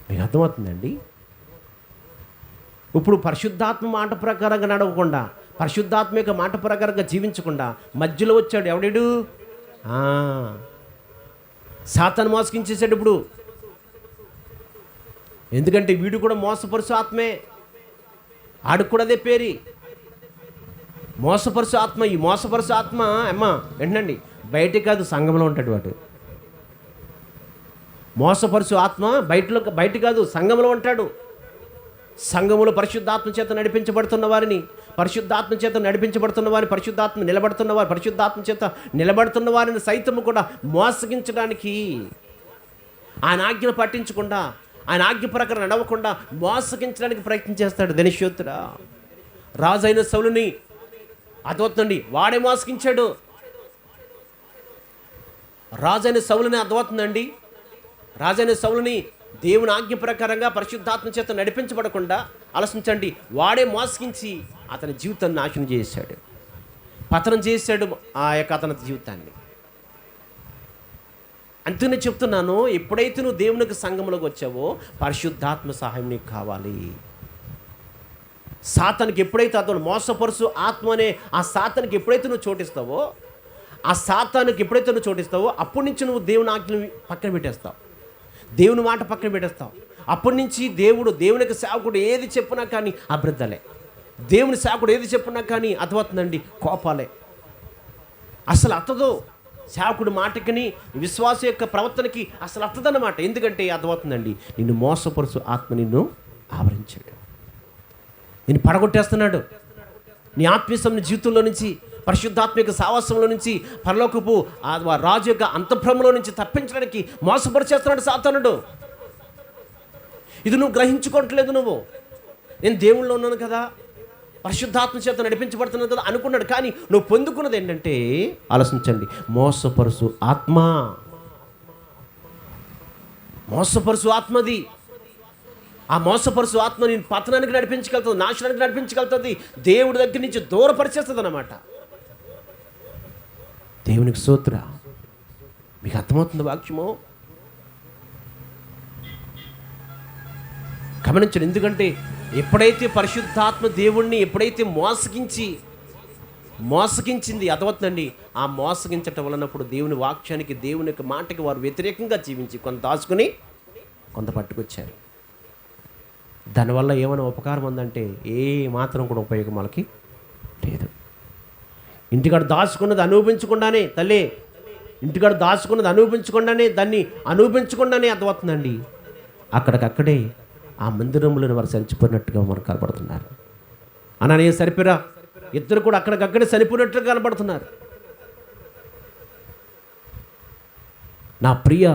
మీకు అర్థమవుతుందండి. ఇప్పుడు పరిశుద్ధాత్మ మాట ప్రకారంగా నడవకుండా, పరిశుద్ధాత్మ యొక్క మాట ప్రకారంగా జీవించకుండా మధ్యలో వచ్చాడు ఎవడాడు? సాతాను మోసగించేసాడు. ఇప్పుడు ఎందుకంటే వీడు కూడా మోసపరుచు ఆత్మే, ఆడికి కూడా అదే పేరు మోసపరుచు ఆత్మ. ఈ మోసపరుచు ఆత్మ ఏంటండి? బయట కాదు, సంఘంలో ఉంటాడు వాడు. మోసపరుచు ఆత్మ బయట కాదు, సంఘంలో ఉంటాడు. సంఘములో పరిశుద్ధాత్మ చేత నడిపించబడుతున్న వారిని పరిశుద్ధాత్మ నిలబడుతున్న వారిని సైతము కూడా మోసగించడానికి, ఆయన ఆజ్ఞను పట్టించకుండా, ఆయన ఆజ్ఞ ప్రకారం నడవకుండా మోసగించడానికి ప్రయత్నం చేస్తాడు. ధనిష్యోత్తుడా రాజైన సౌలుని అర్థమవుతుందండి, వాడే మోసగించాడు. రాజైన సౌలుని అర్థమవుతుందండి, రాజైన సౌలుని దేవుని ఆజ్ఞ ప్రకారంగా పరిశుద్ధాత్మ చేత నడిపించబడకుండా ఆలోచించండి, వాడే మోసగించి అతని జీవితాన్ని నాశనం చేశాడు, పతనం చేశాడు ఆ యొక్క అతని జీవితాన్ని. అందుకనే చెప్తున్నాను, ఎప్పుడైతే నువ్వు దేవునికి సంఘంలోకి వచ్చావో పరిశుద్ధాత్మ సహాయం నీకు కావాలి. సాతానికి ఎప్పుడైతే అతను మోసపరుసు ఆత్మ అనే ఆ సాతానికి ఎప్పుడైతే నువ్వు చోటిస్తావో ఆ సాతానుకి ఎప్పుడైతే నువ్వు చోటిస్తావో అప్పటి నుంచి నువ్వు దేవుని ఆజ్ఞని పక్కన పెట్టేస్తావు, దేవుని మాట పక్కన పెట్టేస్తావు. అప్పటి నుంచి దేవునికి సేవకుడు ఏది చెప్పినా కానీ అబద్ధాలే, దేవుని సేవకుడు ఏది చెప్పినా కానీ అర్థమవుతుందండి కోపాలే. అసలు అత్తదో సేవకుడి మాటకిని విశ్వాస యొక్క ప్రవర్తనకి అసలు అత్తదన్నమాట. ఎందుకంటే అర్థమవుతుందండి, నిన్ను మోసపరుచు ఆత్మ నిన్ను ఆవరించాడు, నిన్ను పడగొట్టేస్తున్నాడు. నీ ఆత్మీయ జీవితంలో నుంచి, పరిశుద్ధాత్మిక సావాసంలో నుంచి, పరలోకపు రాజు యొక్క అంతఃపురంలో నుంచి తప్పించడానికి మోసపరిచేస్తున్నాడు సాతానుడు. ఇది నువ్వు గ్రహించుకోవట్లేదు. నేను దేవుళ్ళో ఉన్నాను కదా, పరిశుద్ధాత్మ చేత నడిపించబడుతున్నాను కదా అనుకున్నాడు. కానీ నువ్వు పొందుకున్నది ఏంటంటే, ఆలోచించండి, మోసపరుసు ఆత్మ. మోసపరుసు ఆత్మది. ఆ మోసపరుసు ఆత్మ నేను పతనానికి నడిపించగలుగుతుంది, నాశనానికి నడిపించగలుగుతుంది, దేవుడి దగ్గర నుంచి దూరపరిచేస్తుంది అన్నమాట. దేవునికి స్తోత్ర. మీకు అర్థమవుతుంది వాక్యము? గమనించండి. ఎందుకంటే ఎప్పుడైతే పరిశుద్ధాత్మ దేవుణ్ణి ఎప్పుడైతే మోసగించింది అర్థమవుతుందండి, ఆ మోసగించటం వలనప్పుడు దేవుని వాక్యానికి, దేవుని యొక్క మాటకి వారు వ్యతిరేకంగా జీవించి కొంత దాచుకుని కొంత పట్టుకొచ్చారు. దానివల్ల ఏమైనా ఉపకారం ఉందంటే ఏ మాత్రం కూడా ఉపయోగం వాళ్ళకి లేదు. ఇంటికాడ దాచుకున్నది అనుభవించకుండానే, తల్లి ఇంటికాడ దాచుకున్నది అనుభవించకుండానే, దాన్ని అనుభవించకుండానే అర్థమవుతుందండి, అక్కడికక్కడే ఆ మందిరంలో వారు చనిపోయినట్టుగా మనకు కనబడుతున్నారు. అననే సరిపోరా, ఇద్దరు కూడా అక్కడికక్కడే చనిపోయినట్టుగా కనబడుతున్నారు. నా ప్రియ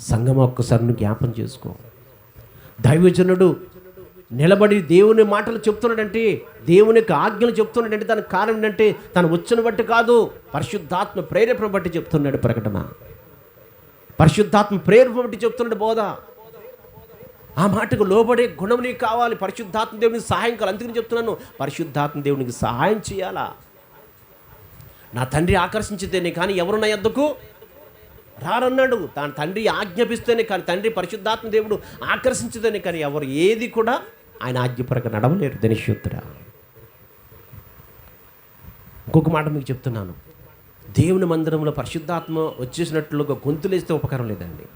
సంగమ, ఒక్కసారి జ్ఞాపం చేసుకో. దైవజనుడు నిలబడి దేవుని మాటలు చెప్తున్నాడంటే, దేవుని యొక్క ఆజ్ఞలు చెప్తున్నాడంటే దానికి కారణం ఏంటంటే తను వచ్చిన బట్టి కాదు, పరిశుద్ధాత్మ ప్రేరేపణ బట్టి చెప్తున్నాడు ప్రకటన. పరిశుద్ధాత్మ ప్రేరేపణ బట్టి చెప్తున్నాడు బోధ. ఆ మాటకు లోబడే గుణం నీకు కావాలి. పరిశుద్ధాత్మ దేవునికి సహాయం కావాలి. అందుకని చెప్తున్నాను, పరిశుద్ధాత్మ దేవునికి సహాయం చేయాలా. నా తండ్రి ఆకర్షించితేనే కానీ ఎవరు నా యొద్దకు రారన్నాడు. తన తండ్రి ఆజ్ఞాపిస్తేనే కానీ, తండ్రి పరిశుద్ధాత్మ దేవుడు ఆకర్షించితేనే కానీ ఎవరు ఏది కూడా ఆయన ఆజ్ఞ ప్రకారం నడవలేరు. ధనిష్యుద్ధుడా, ఇంకొక మాట మీకు చెప్తున్నాను, దేవుని మందిరంలో పరిశుద్ధాత్మ వచ్చేసినట్లుగా గొంతులేస్తే ఉపకారం లేదండి.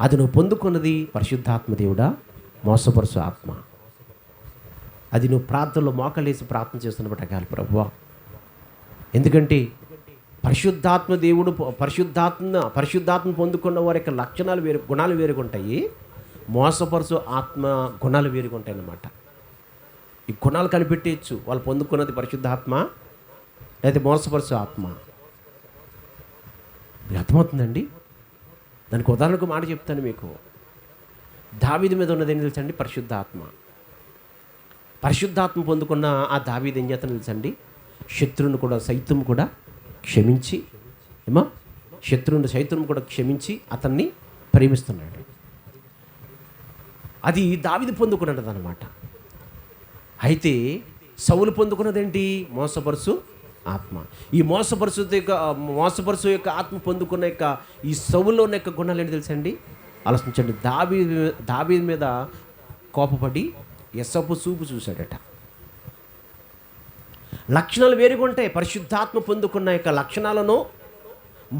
అది నువ్వు పొందుకున్నది పరిశుద్ధాత్మ దేవుడా, మోసపరుసు ఆత్మ. అది నువ్వు ప్రార్థనలో మోకలేసి ప్రార్థన చేస్తున్నప్పుడు అగాలి ప్రభువా. ఎందుకంటే పరిశుద్ధాత్మ దేవుడు పరిశుద్ధాత్మ పొందుకున్న వారి యొక్క లక్షణాలు వేరు, గుణాలు వేరుగా ఉంటాయి. మోసపరుసు ఆత్మ గుణాలు వేరుగా ఉంటాయి అన్నమాట. ఈ గుణాలు కనిపెట్టేయచ్చు, వాళ్ళు పొందుకున్నది పరిశుద్ధాత్మ లేదా మోసపరుసు ఆత్మ. మీకు అర్థమవుతుందండి? దానికి ఉదాహరణకు మాట చెప్తాను మీకు. దావీదు మీద ఉన్నది ఏం తెలుసండి? పరిశుద్ధాత్మ. పరిశుద్ధాత్మ పొందుకున్న ఆ దావీదు ఏం చేస్తాను తెలుసండి? శత్రువును కూడా సైతం కూడా క్షమించి, శత్రువుని సైతం కూడా క్షమించి అతన్ని ప్రేమిస్తున్నాడు. అది దావీదు పొందుకున్నది అన్నమాట. అయితే సౌలు పొందుకున్నదేంటి? మోసపరుసు ఆత్మ. ఈ మోసపరుసు యొక్క ఆత్మ పొందుకున్న యొక్క ఈ సౌలులో ఉన్న యొక్క గుణాలు ఏంటి తెలుసండి? ఆలోచించండి. దావీదు మీద కోపపడి ఎసపు చూపు చూశాడట. లక్షణాలు వేరుగా ఉంటాయి. పరిశుద్ధాత్మ పొందుకున్న యొక్క లక్షణాలను,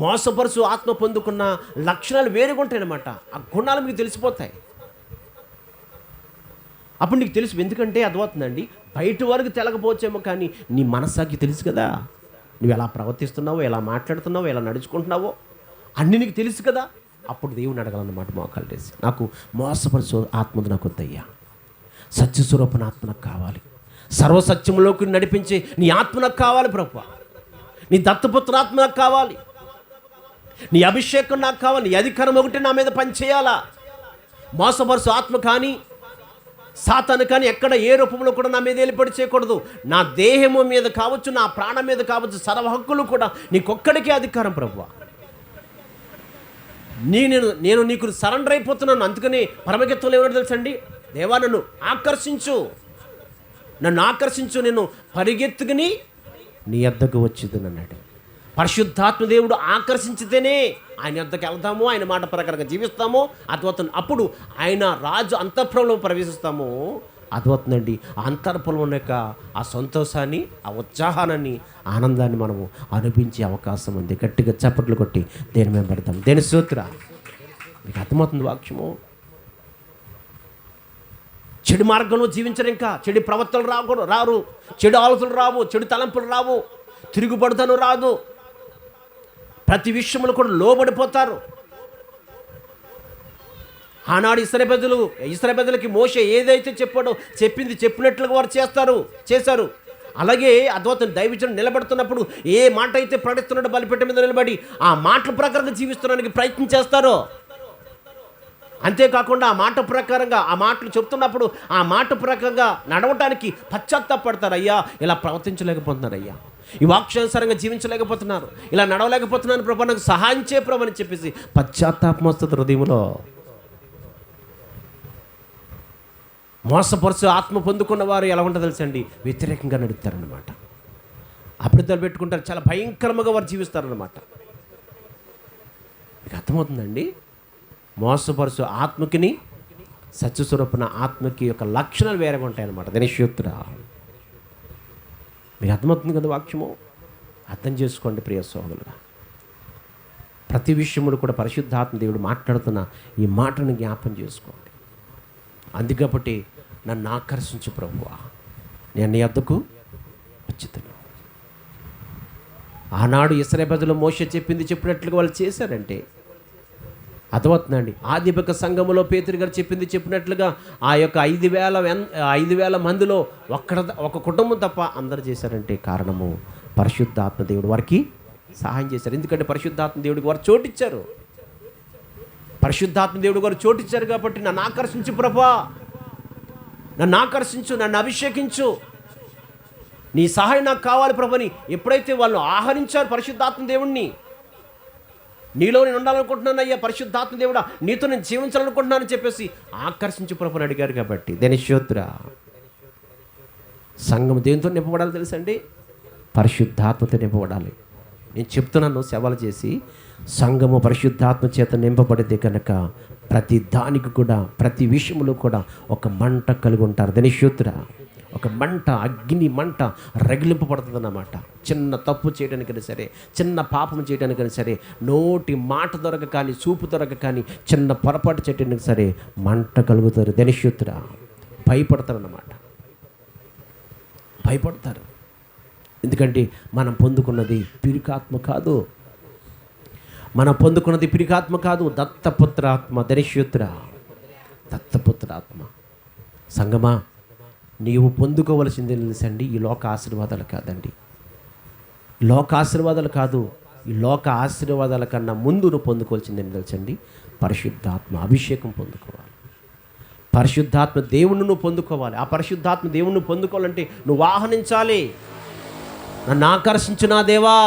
మోసపరుసు ఆత్మ పొందుకున్న లక్షణాలు వేరుగా ఉంటాయి అన్నమాట. ఆ గుణాలు మీకు తెలిసిపోతాయి. అప్పుడు నీకు తెలుసు. ఎందుకంటే అర్థమవుతుందండి, బయట వరకు తెలకపోవచ్చేమో కానీ నీ మనస్సాకి తెలుసు కదా, నువ్వు ఎలా ప్రవర్తిస్తున్నావో, ఎలా మాట్లాడుతున్నావో, ఎలా నడుచుకుంటున్నావో అన్నీ నీకు తెలుసు కదా. అప్పుడు దేవుని అడగాలన్నమాట మోకాలు వేసి, నాకు మోసపరుచు ఆత్మది నాకు వద్దయ్యా, సత్యస్వరూపణ ఆత్మ నాకు కావాలి, సర్వసత్యంలోకి నడిపించే నీ ఆత్మ నాకు కావాలి ప్రభువా, నీ దత్తపుత్ర ఆత్మ నాకు కావాలి, నీ అభిషేకం నాకు కావాలి, నీ అధికారం ఒకటి నా మీద పనిచేయాలా. మోసపరుచు ఆత్మ కానీ సాతాను కానీ ఎక్కడ ఏ రూపంలో కూడా నా మీద ఏలిపడి చేయకూడదు. నా దేహము మీద కావచ్చు, నా ప్రాణం మీద కావచ్చు, సర్వ హక్కులు కూడా నీకొక్కడికే అధికారం ప్రభువా. నేను నీకు సరెండర్ అయిపోతున్నాను. అందుకని పరమగీతంలో ఏమన్నా తెలుసండి? దేవా నన్ను ఆకర్షించు, నేను పరిగెత్తుకుని నీ యొద్దకు వచ్చేది అన్నాడు. పరిశుద్ధాత్మ దేవుడు ఆకర్షించితేనే ఆయన యొద్దకు వెళ్తాము, ఆయన మాట ప్రకారంగా జీవిస్తాము. అప్పుడు ఆయన రాజు అంతఃపురంలో ప్రవేశిస్తాము. అర్థమవుతుందండి. ఆ అంతర్పురం ఉన్న యొక్క ఆ సంతోషాన్ని, ఆ ఉత్సాహాన్ని, ఆనందాన్ని మనము అనుభవించే అవకాశం ఉంది. గట్టిగా చప్పట్లు కొట్టి దేని మేము పెడతాం. దేని స్తోత్ర. మీకు అర్థమవుతుంది వాక్యము. చెడు మార్గంలో జీవించరు, ఇంకా చెడు ప్రవర్తనలు రారు, చెడు ఆలోచనలు రావు, చెడు తలంపులు రావు, తిరుగుబడుతను రాదు, ప్రతి విషయంలో కూడా లోబడిపోతారు. ఆనాడు ఇశ్రాయేలీయులకి మోషే ఏదైతే చెప్పాడో చెప్పినట్లుగా వారు చేశారు. అలాగే అద్భుతం దైవజనుడు నిలబడుతున్నప్పుడు ఏ మాట అయితే ప్రకటిస్తున్నాడో బలిపీఠం మీద నిలబడి ఆ మాటల ప్రకారంగా జీవిస్తున్నానికి ప్రయత్నం చేస్తారు. అంతేకాకుండా ఆ మాట ప్రకారంగా ఆ మాటలు చెప్తున్నప్పుడు ఆ మాట ప్రకారంగా నడవటానికి పశ్చాత్తాపడతారు. అయ్యా ఇలా ప్రవర్తించలేకపోతున్నారు, అయ్యా ఈ వాక్యానుసారంగా జీవించలేకపోతున్నారు, ఇలా నడవలేకపోతున్నాను ప్రభు, నాకు సహాయం చేయ ప్రభు అని చెప్పేసి పశ్చాత్తాపం వస్తుంది హృదయంలో. మోసపరుచు ఆత్మ పొందుకున్న వారు ఎలా ఉంటుందో తెలుసండి, వ్యతిరేకంగా నడుపుతారనమాట. అబద్ధాలు పెట్టుకుంటారు, చాలా భయంకరంగా వారు జీవిస్తారనమాట. మీకు అర్థమవుతుందండి. మోసపరుచు ఆత్మకిని సత్యస్వరూపున ఆత్మకి యొక్క లక్షణాలు వేరేగా ఉంటాయన్నమాట. దినశూత్ర మీకు అర్థమవుతుంది కదా వాక్యము. అర్థం చేసుకోండి ప్రియ సోదరులుగా. ప్రతి విషయంలో కూడా పరిశుద్ధాత్మ దేవుడు మాట్లాడుతున్న ఈ మాటను జ్ఞాపం చేసుకోండి. అందుకబట్టి నన్ను ఆకర్షించు ప్రభువా, నేను నీ వద్దకు వచ్చుతున్నా. ఆనాడు ఇశ్రాయేలీయులు మోషే చెప్పినట్లుగా వాళ్ళు చేశారంటే అర్థమవుతుందండి. ఆదిపక సంఘములో పేతురు గారు చెప్పినట్లుగా ఆ యొక్క 5,000 మందిలో ఒక కుటుంబం తప్ప అందరు చేశారంటే కారణము పరిశుద్ధాత్మ దేవుడు వారికి సహాయం చేశారు. ఎందుకంటే పరిశుద్ధాత్మ దేవుడికి వారు చోటిచ్చారు. పరిశుద్ధాత్మ దేవుడు గారు చోటిచ్చారు కాబట్టి నన్ను ఆకర్షించు ప్రభా, నన్ను ఆకర్షించు, నన్ను అభిషేకించు, నీ సహాయం నాకు కావాలి ప్రభుని ఎప్పుడైతే వాళ్ళు ఆహరించారు పరిశుద్ధాత్మ దేవుణ్ణి, నీలో నేను ఉండాలనుకుంటున్నాను అయ్యా పరిశుద్ధాత్మ దేవుడా, నీతో నేను జీవించాలనుకుంటున్నానని చెప్పేసి ఆకర్షించు ప్రభుని అడిగారు. కాబట్టి దినశూద్ర సంఘం దేంతో నింపబడాలి తెలుసండి? పరిశుద్ధాత్మతో నింపబడాలి. నేను చెప్తున్నాను, సేవలు చేసి సంఘము పరిశుద్ధాత్మ చేత నింపబడితే కనుక ప్రతి దానికి కూడా, ప్రతి విషయంలో కూడా ఒక మంట కలిగి ఉంటారు. దినశూద్ర ఒక మంట, అగ్ని మంట రగిలింపబడుతుంది అన్నమాట. చిన్న తప్పు చేయడానికైనా సరే, చిన్న పాపం చేయడానికైనా సరే, నోటి మాట దొరక కానీ, చూపు దొరక కానీ, చిన్న పొరపాటు చేయడానికి సరే మంట కలుగుతారు. దినశూద్ర భయపడతారు అన్నమాట, భయపడతారు. ఎందుకంటే మనం పొందుకున్నది పిరికాత్మ కాదు, దత్తపుత్రాత్మ. దినశూద్ర దత్తపుత్రాత్మ. సంగమా, నీవు పొందుకోవలసింది తెలుసండి, ఈ లోక ఆశీర్వాదాలు కాదండి. లోక ఆశీర్వాదాలు కాదు, ఈ లోక ఆశీర్వాదాల కన్నా ముందు నువ్వు పొందుకోవాల్సిందని తెలుసండి, పరిశుద్ధాత్మ అభిషేకం పొందుకోవాలి. పరిశుద్ధాత్మ దేవుణ్ణి నువ్వు పొందుకోవాలి. ఆ పరిశుద్ధాత్మ దేవుణ్ణి పొందుకోవాలంటే నువ్వు ఆహ్వానించాలి. నన్ను ఆకర్షించు నా దేవా,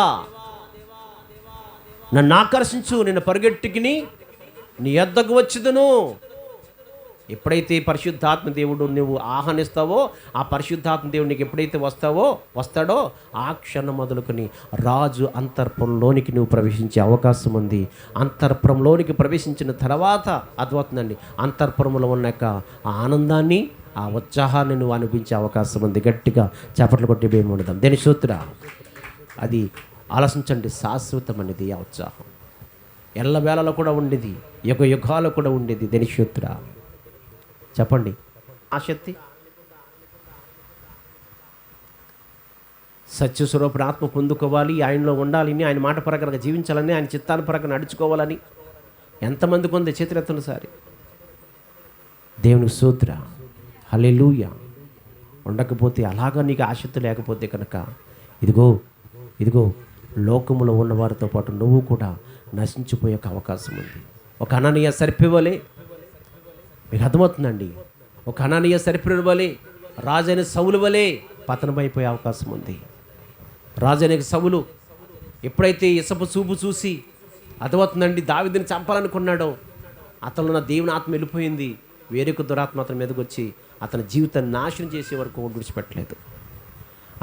నన్ను ఆకర్షించు, నేను పరిగెట్టుకుని నీ యొద్దకు వచ్చుదును. ఎప్పుడైతే పరిశుద్ధాత్మ దేవుడు నువ్వు ఆహ్వానిస్తావో, ఆ పరిశుద్ధాత్మ దేవుడు నీకు ఎప్పుడైతే వస్తాడో ఆ క్షణం మొదలుకొని రాజు అంతర్పురంలోనికి నువ్వు ప్రవేశించే అవకాశం ఉంది. అంతర్పురంలోనికి ప్రవేశించిన తర్వాత అర్థమవుతుందండి, అంతర్పురంలో ఉన్న ఆ ఆనందాన్ని, ఆ ఉత్సాహాన్ని నువ్వు అనుభవించే అవకాశం ఉంది. గట్టిగా చప్పట్లు కొట్టి మేము ఉండదాం. దేని సూత్ర అది ఆలోచించండి. శాశ్వతమనేది ఆ ఉత్సాహం ఎల్లవేళలో కూడా ఉండేది, యుగాలు కూడా ఉండేది. దేని సూత్ర చెప్పండి. ఆ శక్తి సత్యస్వరూపుడు ఆత్మ పొందుకోవాలి, ఆయనలో ఉండాలని, ఆయన మాట ప్రకారంగా జీవించాలని, ఆయన చిత్తాల ప్రకారం నడుచుకోవాలని ఎంతమందికి ఉంది? చేతులెత్తండి సారి. దేవునికి స్తోత్ర. హల్లెలూయా. ఉండకపోతే, అలాగా నీకు ఆసక్తి లేకపోతే కనుక ఇదిగో లోకములో ఉన్నవారితో పాటు నువ్వు కూడా నశించిపోయే అవకాశం ఉంది. ఒక అననీయ సరిపివ్వలే, మీకు అర్థమవుతుందండి, ఒక అననీయ సరిపివ్వలే రాజైన సౌలు వలే పతనమైపోయే అవకాశం ఉంది. రాజైన సౌలు ఎప్పుడైతే ఇసపు చూపు చూసి అర్థమవుతుందండి దావీదుని చంపాలనుకున్నాడో, అతను నా దేవుని ఆత్మ వెళ్ళిపోయింది, వేరొక దురాత్మ అతని మీదకి వచ్చి అతని జీవితాన్ని నాశనం చేసే వరకు విడిచిపెట్టలేదు.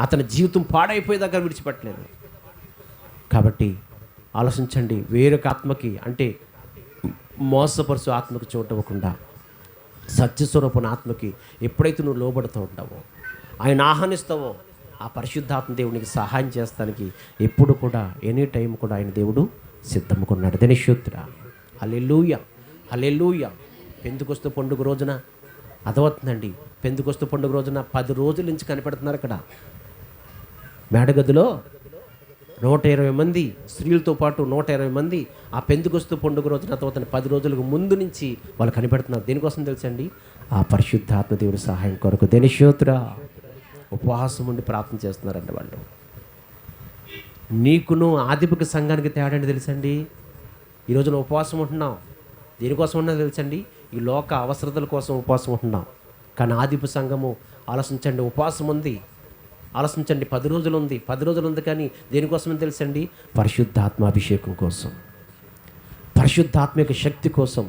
అతని జీవితం పాడైపోయే దగ్గర విడిచిపెట్టలేదు. కాబట్టి ఆలోచించండి, వేరొక ఆత్మకి అంటే మోసపరుచు ఆత్మకు చోటు ఇవ్వకుండా సత్యస్వరూపుని ఆత్మకి ఎప్పుడైతే నువ్వు లోబడుతూ ఉంటావో, ఆయన ఆహ్వానిస్తావో, ఆ పరిశుద్ధాత్మ దేవునికి సహాయం చేస్తానికి ఎప్పుడు కూడా ఎనీ టైం కూడా ఆయన దేవుడు సిద్ధముకున్నాడు. దినశూత్ర హల్లెలూయా, హల్లెలూయా. పెంతుకొస్తు పండుగ రోజున అదవుతుందండి. పెంతుకొస్తు పండుగ రోజున 10 రోజుల నుంచి కనిపెడుతున్నారు అక్కడ మేడగదిలో 120 మంది స్త్రీలతో పాటు 120 మంది ఆ పెంతుకొస్తు పండుగ రోజున తర్వాత 10 రోజులకు ముందు నుంచి వాళ్ళు కనిపెడుతున్నారు. దేనికోసం తెలుసండి? ఆ పరిశుద్ధాత్మ దేవుడి సహాయం కొరకు. దినశూత్ర ఉపవాసం ఉండి ప్రార్థన చేస్తున్నారండి వాళ్ళు. నీకును ఆదిపిక సంఘానికి తేడా అంటే తెలుసండి. ఈరోజున ఉపవాసం ఉంటున్నాం, దేనికోసం ఉన్నది తెలుసండి? ఈ లోక అవసరతల కోసం ఉపవాసం ఉంటున్నాం. కానీ ఆదిపు సంఘము ఆలోచించండి, ఉపవాసం ఉంది, ఆలోచించండి. 10 రోజులు ఉంది, 10 రోజులు ఉంది. కానీ దేనికోసమని తెలుసండి? పరిశుద్ధాత్మాభిషేకం కోసం, పరిశుద్ధాత్మిక శక్తి కోసం,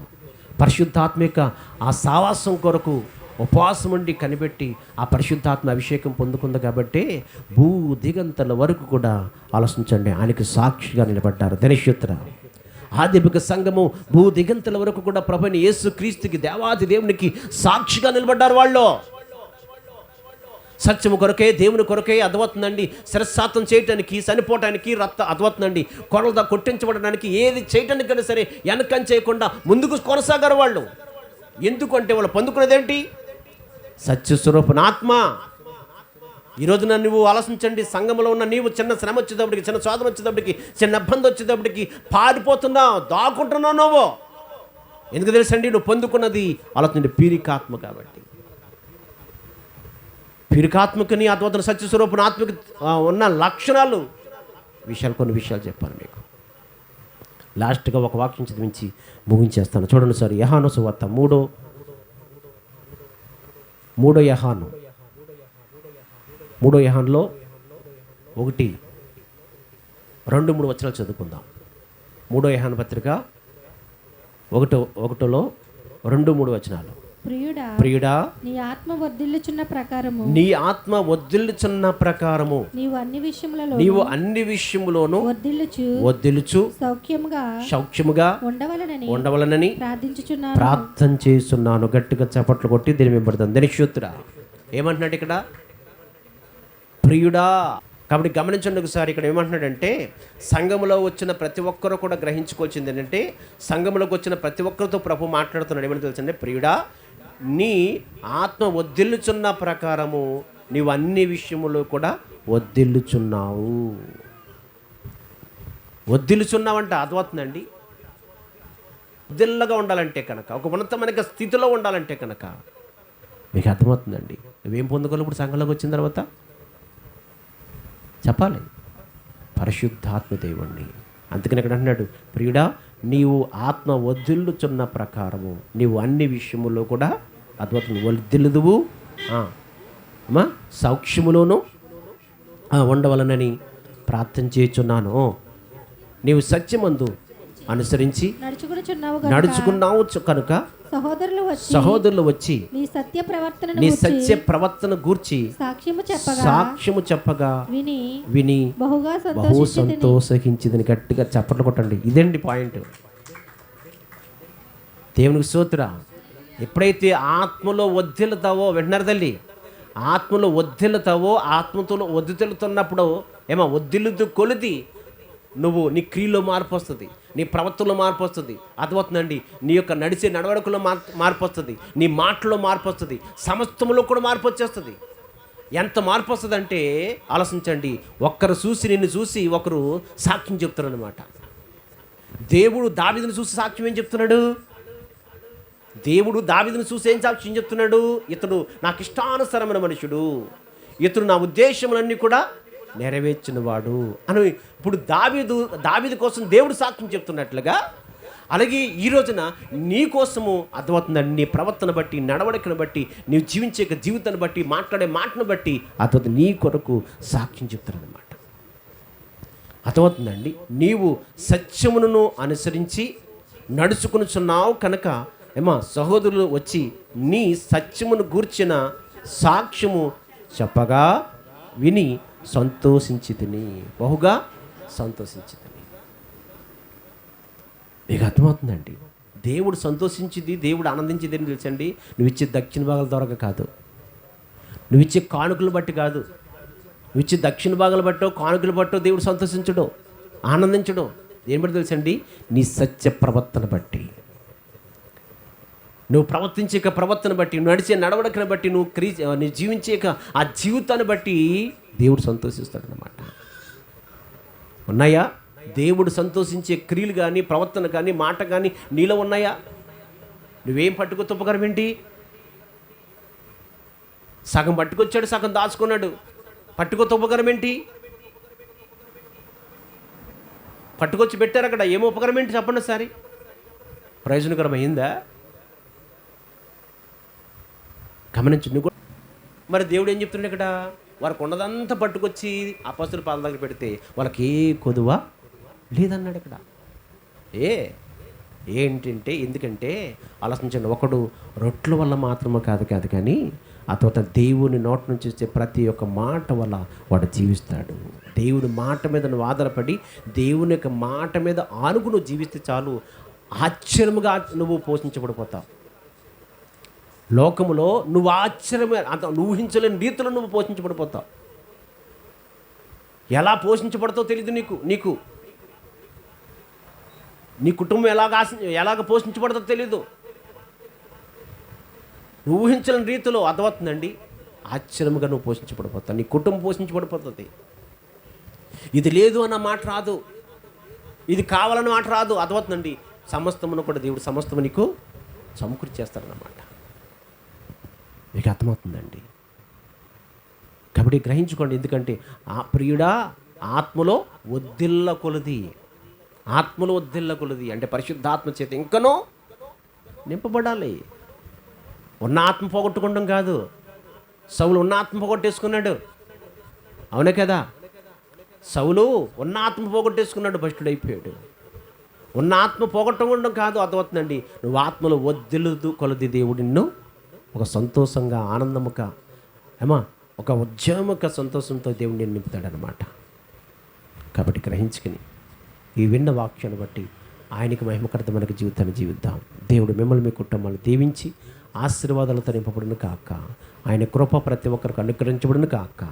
పరిశుద్ధాత్మిక ఆ సావాసం కొరకు ఉపవాసం ఉండి కనిపెట్టి ఆ పరిశుద్ధాత్మ అభిషేకం పొందుకుంది. కాబట్టి భూ దిగంతల వరకు కూడా ఆలోచించండి ఆయనకి సాక్షిగా నిలబడ్డారు. దినశూత్ర ఆదిపిక సంఘము భూ దిగంతల వరకు కూడా ప్రభుని యేసు క్రీస్తుకి దేవాది దేవునికి సాక్షిగా నిలబడ్డారు. వాళ్ళు సత్యము కొరకే, దేవుని కొరకే అదవుతుందండి. శిరస్సాతం చేయటానికి, చనిపోవటానికి, అదవుతుందండి. కొనలతో కొట్టించబడడానికి, ఏది చేయటానికైనా సరే వెనకం చేయకుండా ముందుకు కొనసాగారు వాళ్ళు. ఎందుకంటే వాళ్ళు పొందుకునేదేంటి? సత్యస్వరూపన ఆత్మ. ఈరోజున నువ్వు ఆలోచించండి, సంఘంలో ఉన్న నీవు చిన్న శ్రమ వచ్చేటప్పటికి, చిన్న శోధన వచ్చేటప్పటికి, చిన్న ఇబ్బంది వచ్చేటప్పటికి పారిపోతున్నావు, దాక్కుంటున్నావు. నువ్వు ఎందుకు తెలుసండి? నువ్వు పొందుకున్నది ఆలోచించండి పీరికాత్మ. కాబట్టి పీరికాత్మకని అద్భుత సత్యస్వరూపన ఆత్మకి ఉన్న లక్షణాలు కొన్ని విషయాలు చెప్పాను మీకు. లాస్ట్గా ఒక వాక్యం చదివించి ముగించేస్తాను. చూడండి సార్, యోహాను సువార్త 3 యోహానులో 1, 2, 3 వచనాలు చదువుకుందాం. 3 యోహాను పత్రిక 1:1, 2, 3 వచనాలు. ప్రియుడా, నీ ఆత్మ వర్ధిల్లుచున్న ప్రకారము నీవు అన్ని విషయములోను వర్ధిల్లుచు సౌఖ్యముగా ఉండవలనని ప్రార్థన చేస్తున్నాను. గట్టిగా చప్పట్లు కొట్టి దీని వెంబడతాను. దినశూత్ర ఏమంటున్నాడు ఇక్కడ? ప్రియుడా. కాబట్టి గమనించండి ఒకసారి, ఇక్కడ ఏమంటున్నాడంటే సంఘములో వచ్చిన ప్రతి ఒక్కరూ కూడా గ్రహించుకోవాల్సింది ఏంటంటే, సంఘములోకి వచ్చిన ప్రతి ఒక్కరితో ప్రభు మాట్లాడుతున్నాడు. ఏమని తెలుసండి? ప్రియుడా, నీ ఆత్మ వర్ధిల్లుచున్న ప్రకారము నీవు అన్ని విషయములో కూడా వర్ధిల్లుచున్నావు. వర్ధిల్లుచున్నావంట అర్థమవుతుందండి. వర్ధిల్లగా ఉండాలంటే కనుక, ఒక ఉన్నతమైన స్థితిలో ఉండాలంటే కనుక మీకు అర్థమవుతుందండి. నువ్వేం పొందుకోవాలి ఇప్పుడు సంఘంలోకి వచ్చిన తర్వాత? చెప్పాలి, పరిశుద్ధాత్మ దేవుణ్ణి. అందుకని ఇక్కడ అంటున్నాడు, ప్రియుడా, నీవు ఆత్మ వర్ధిల్లుచున్న ప్రకారము నీవు అన్ని విషయములో కూడా అద్భుతం వర్ధిల్లుదువు, సౌఖ్యములోను ఉండవలనని ప్రార్థన చేయుచున్నాను. నీవు సత్యమందు అనుసరించి నడుచుకున్నావు కనుక సహోదరులు వచ్చి నీ సత్య ప్రవర్తన గూర్చి సాక్ష్యము చెప్పగా విని బహు సంతోషించిందని గట్టిగా చప్పట్లు కొట్టండి. ఇదండి పాయింట్. దేవునికి స్తోత్రం. ఎప్పుడైతే ఆత్మలో వర్ధిల్లుతావో, వింటున్నారు తల్లి, ఆత్మలో వర్ధిల్లుతావో, ఆత్మతో వర్ధిల్లుతున్నప్పుడు వర్ధిల్లుతూ కొలిది నువ్వు నీ క్రియలో మార్పు వస్తుంది, నీ ప్రవర్తనలో మార్పు వస్తుంది, అర్థమవుతుందండి. నీ యొక్క నడిచే నడవడికలో మార్పు వస్తుంది, నీ మాటలో మార్పు వస్తుంది, సమస్తంలో కూడా మార్పు వచ్చేస్తుంది. ఎంత మార్పు వస్తుంది అంటే ఆలోచించండి, ఒక్కరు చూసి నిన్ను చూసి ఒకరు సాక్ష్యం చెప్తారు అనమాట. దేవుడు దావీదుని చూసి సాక్ష్యం ఏం చెప్తున్నాడు? దేవుడు దావీదుని చూసి ఏం సాక్ష్యం చెప్తున్నాడు? ఇతడు నాకు ఇష్టానుసరమైన మనుషుడు, ఇతడు నా ఉద్దేశములన్నీ కూడా నెరవేర్చిన వాడు అని ఇప్పుడు దావీదు కోసం దేవుడు సాక్ష్యం చెప్తున్నట్లుగా, అలాగే ఈ రోజున నీ కోసము అర్థమవుతుందండి. నీ ప్రవర్తన బట్టి, నడవడికను బట్టి, నీవు జీవించే జీవితాన్ని బట్టి, మాట్లాడే మాటను బట్టి అర్థమవుతుంది నీ కొరకు సాక్ష్యం చెప్తారన్నమాట. అర్థమవుతుందండి. నీవు సత్యమును అనుసరించి నడుచుకునిచున్నావు కనుక సహోదరులు వచ్చి నీ సత్యమును గూర్చిన సాక్ష్యము చెప్పగా విని సంతోషించితిని, బహుగా సంతోషించితిని. మీకు అర్థమవుతుందండి. దేవుడు సంతోషించింది, దేవుడు ఆనందించేది అని తెలుసండి, నువ్వు ఇచ్చే దక్షిణ భాగాల ద్వారా కాదు, నువ్వు ఇచ్చే కానుకలు బట్టి కాదు, నువ్వు ఇచ్చే దక్షిణ భాగాలు బట్టో కానుకలు బట్టో దేవుడు సంతోషించడు, ఆనందించడు. దేని బట్టి తెలుసండి? నీ సత్య ప్రవర్తన బట్టి, నువ్వు ప్రవర్తించే ప్రవర్తన బట్టి, నువ్వు నడిచే నడవడికను బట్టి, నువ్వు జీవించే ఆ జీవితాన్ని బట్టి దేవుడు సంతోషిస్తాడనమాట. ఉన్నాయా దేవుడు సంతోషించే క్రియలు కానీ, ప్రవర్తన కానీ, మాట కానీ నీలో ఉన్నాయా? నువ్వేం పట్టుకొత్త ఉపకారం ఏంటి? సగం పట్టుకొచ్చాడు, సగం దాచుకున్నాడు. పట్టుకొత్త ఉపకారం ఏంటి? పట్టుకొచ్చి పెట్టారు అక్కడ, ఏమో ఉపకారం ఏంటి చెప్పండి ఒకసారి. ప్రయోజనకరం అయిందా? గమనించు నువ్వు. మరి దేవుడు ఏం చెప్తుండే ఇక్కడ? వారికి ఉన్నదంతా పట్టుకొచ్చి అపొస్తలుల పాదాల దగ్గర పెడితే వాళ్ళకి ఏ కొదువ లేదన్నాడు ఇక్కడ. ఏంటంటే ఎందుకంటే ఆలోచించండి, ఒకడు రొట్టెల వల్ల మాత్రమే కాదు కానీ ఆ తర్వాత దేవుని నోటి నుంచి వచ్చే ప్రతి ఒక్క మాట వల్ల వాడు జీవిస్తాడు. దేవుని మాట మీద నువ్వు ఆధారపడి, దేవుని యొక్క మాట మీద ఆనుకు నువ్వు జీవిస్తే చాలు, ఆశ్చర్యముగా నువ్వు పోషించబడిపోతావు. లోకములో నువ్వు ఆశ్చర్యమే, అంత నువ్వు ఊహించలేని రీతిలో నువ్వు పోషించబడిపోతావు. ఎలా పోషించబడతావు తెలియదు నీకు నీ కుటుంబం ఎలాగ పోషించబడతావు తెలియదు. నువ్వు ఊహించలేని రీతిలో అర్థమవుతుందండి, ఆశ్చర్యముగా నువ్వు పోషించబడిపోతావు. నీ కుటుంబం పోషించబడిపోతుంది. ఇది లేదు అన్న మాట రాదు, ఇది కావాలన్న మాట రాదు. అర్థమవుతుందండి, సమస్తమును కూడా దేవుడు సమస్తము నీకు సమకూర్చేస్తాడన్నమాట. మీకు అర్థమవుతుందండి. కాబట్టి గ్రహించుకోండి. ఎందుకంటే ఆ ప్రియుడా ఆత్మలో ఒద్దిల్ల కొలది, ఆత్మలో ఒద్దిల్ల కొలది అంటే పరిశుద్ధాత్మ చేత ఇంకనూ నింపబడాలి. ఉన్న ఆత్మ పోగొట్టుకోవడం కాదు. సౌలు ఉన్న ఆత్మ పోగొట్టేసుకున్నాడు, అవునే కదా? సౌలు ఉన్న ఆత్మ పోగొట్టేసుకున్నాడు, భ్రష్టుడైపోయాడు. ఉన్న ఆత్మ పోగొట్టుకోవడం కాదు, అర్థమవుతుందండి. నువ్వు ఆత్మలో ఒద్దిల్లు కొలది దేవుడు నిన్ను ఒక సంతోషంగా, ఆనందముగా, ఒక ఉద్యమక సంతోషంతో దేవుడు నేను నింపుతాడనమాట. కాబట్టి గ్రహించుకుని ఈ విన్న వాక్యాన్ని బట్టి ఆయనకి మహిమకరమైన జీవితాన్ని జీవిద్దాం. దేవుడు మిమ్మల్ని మీ కుటుంబాన్ని దీవించి ఆశీర్వాదాలతో నింపబడును కాక, ఆయన కృప ప్రతి ఒక్కరికి అనుగ్రహించబడును కాక.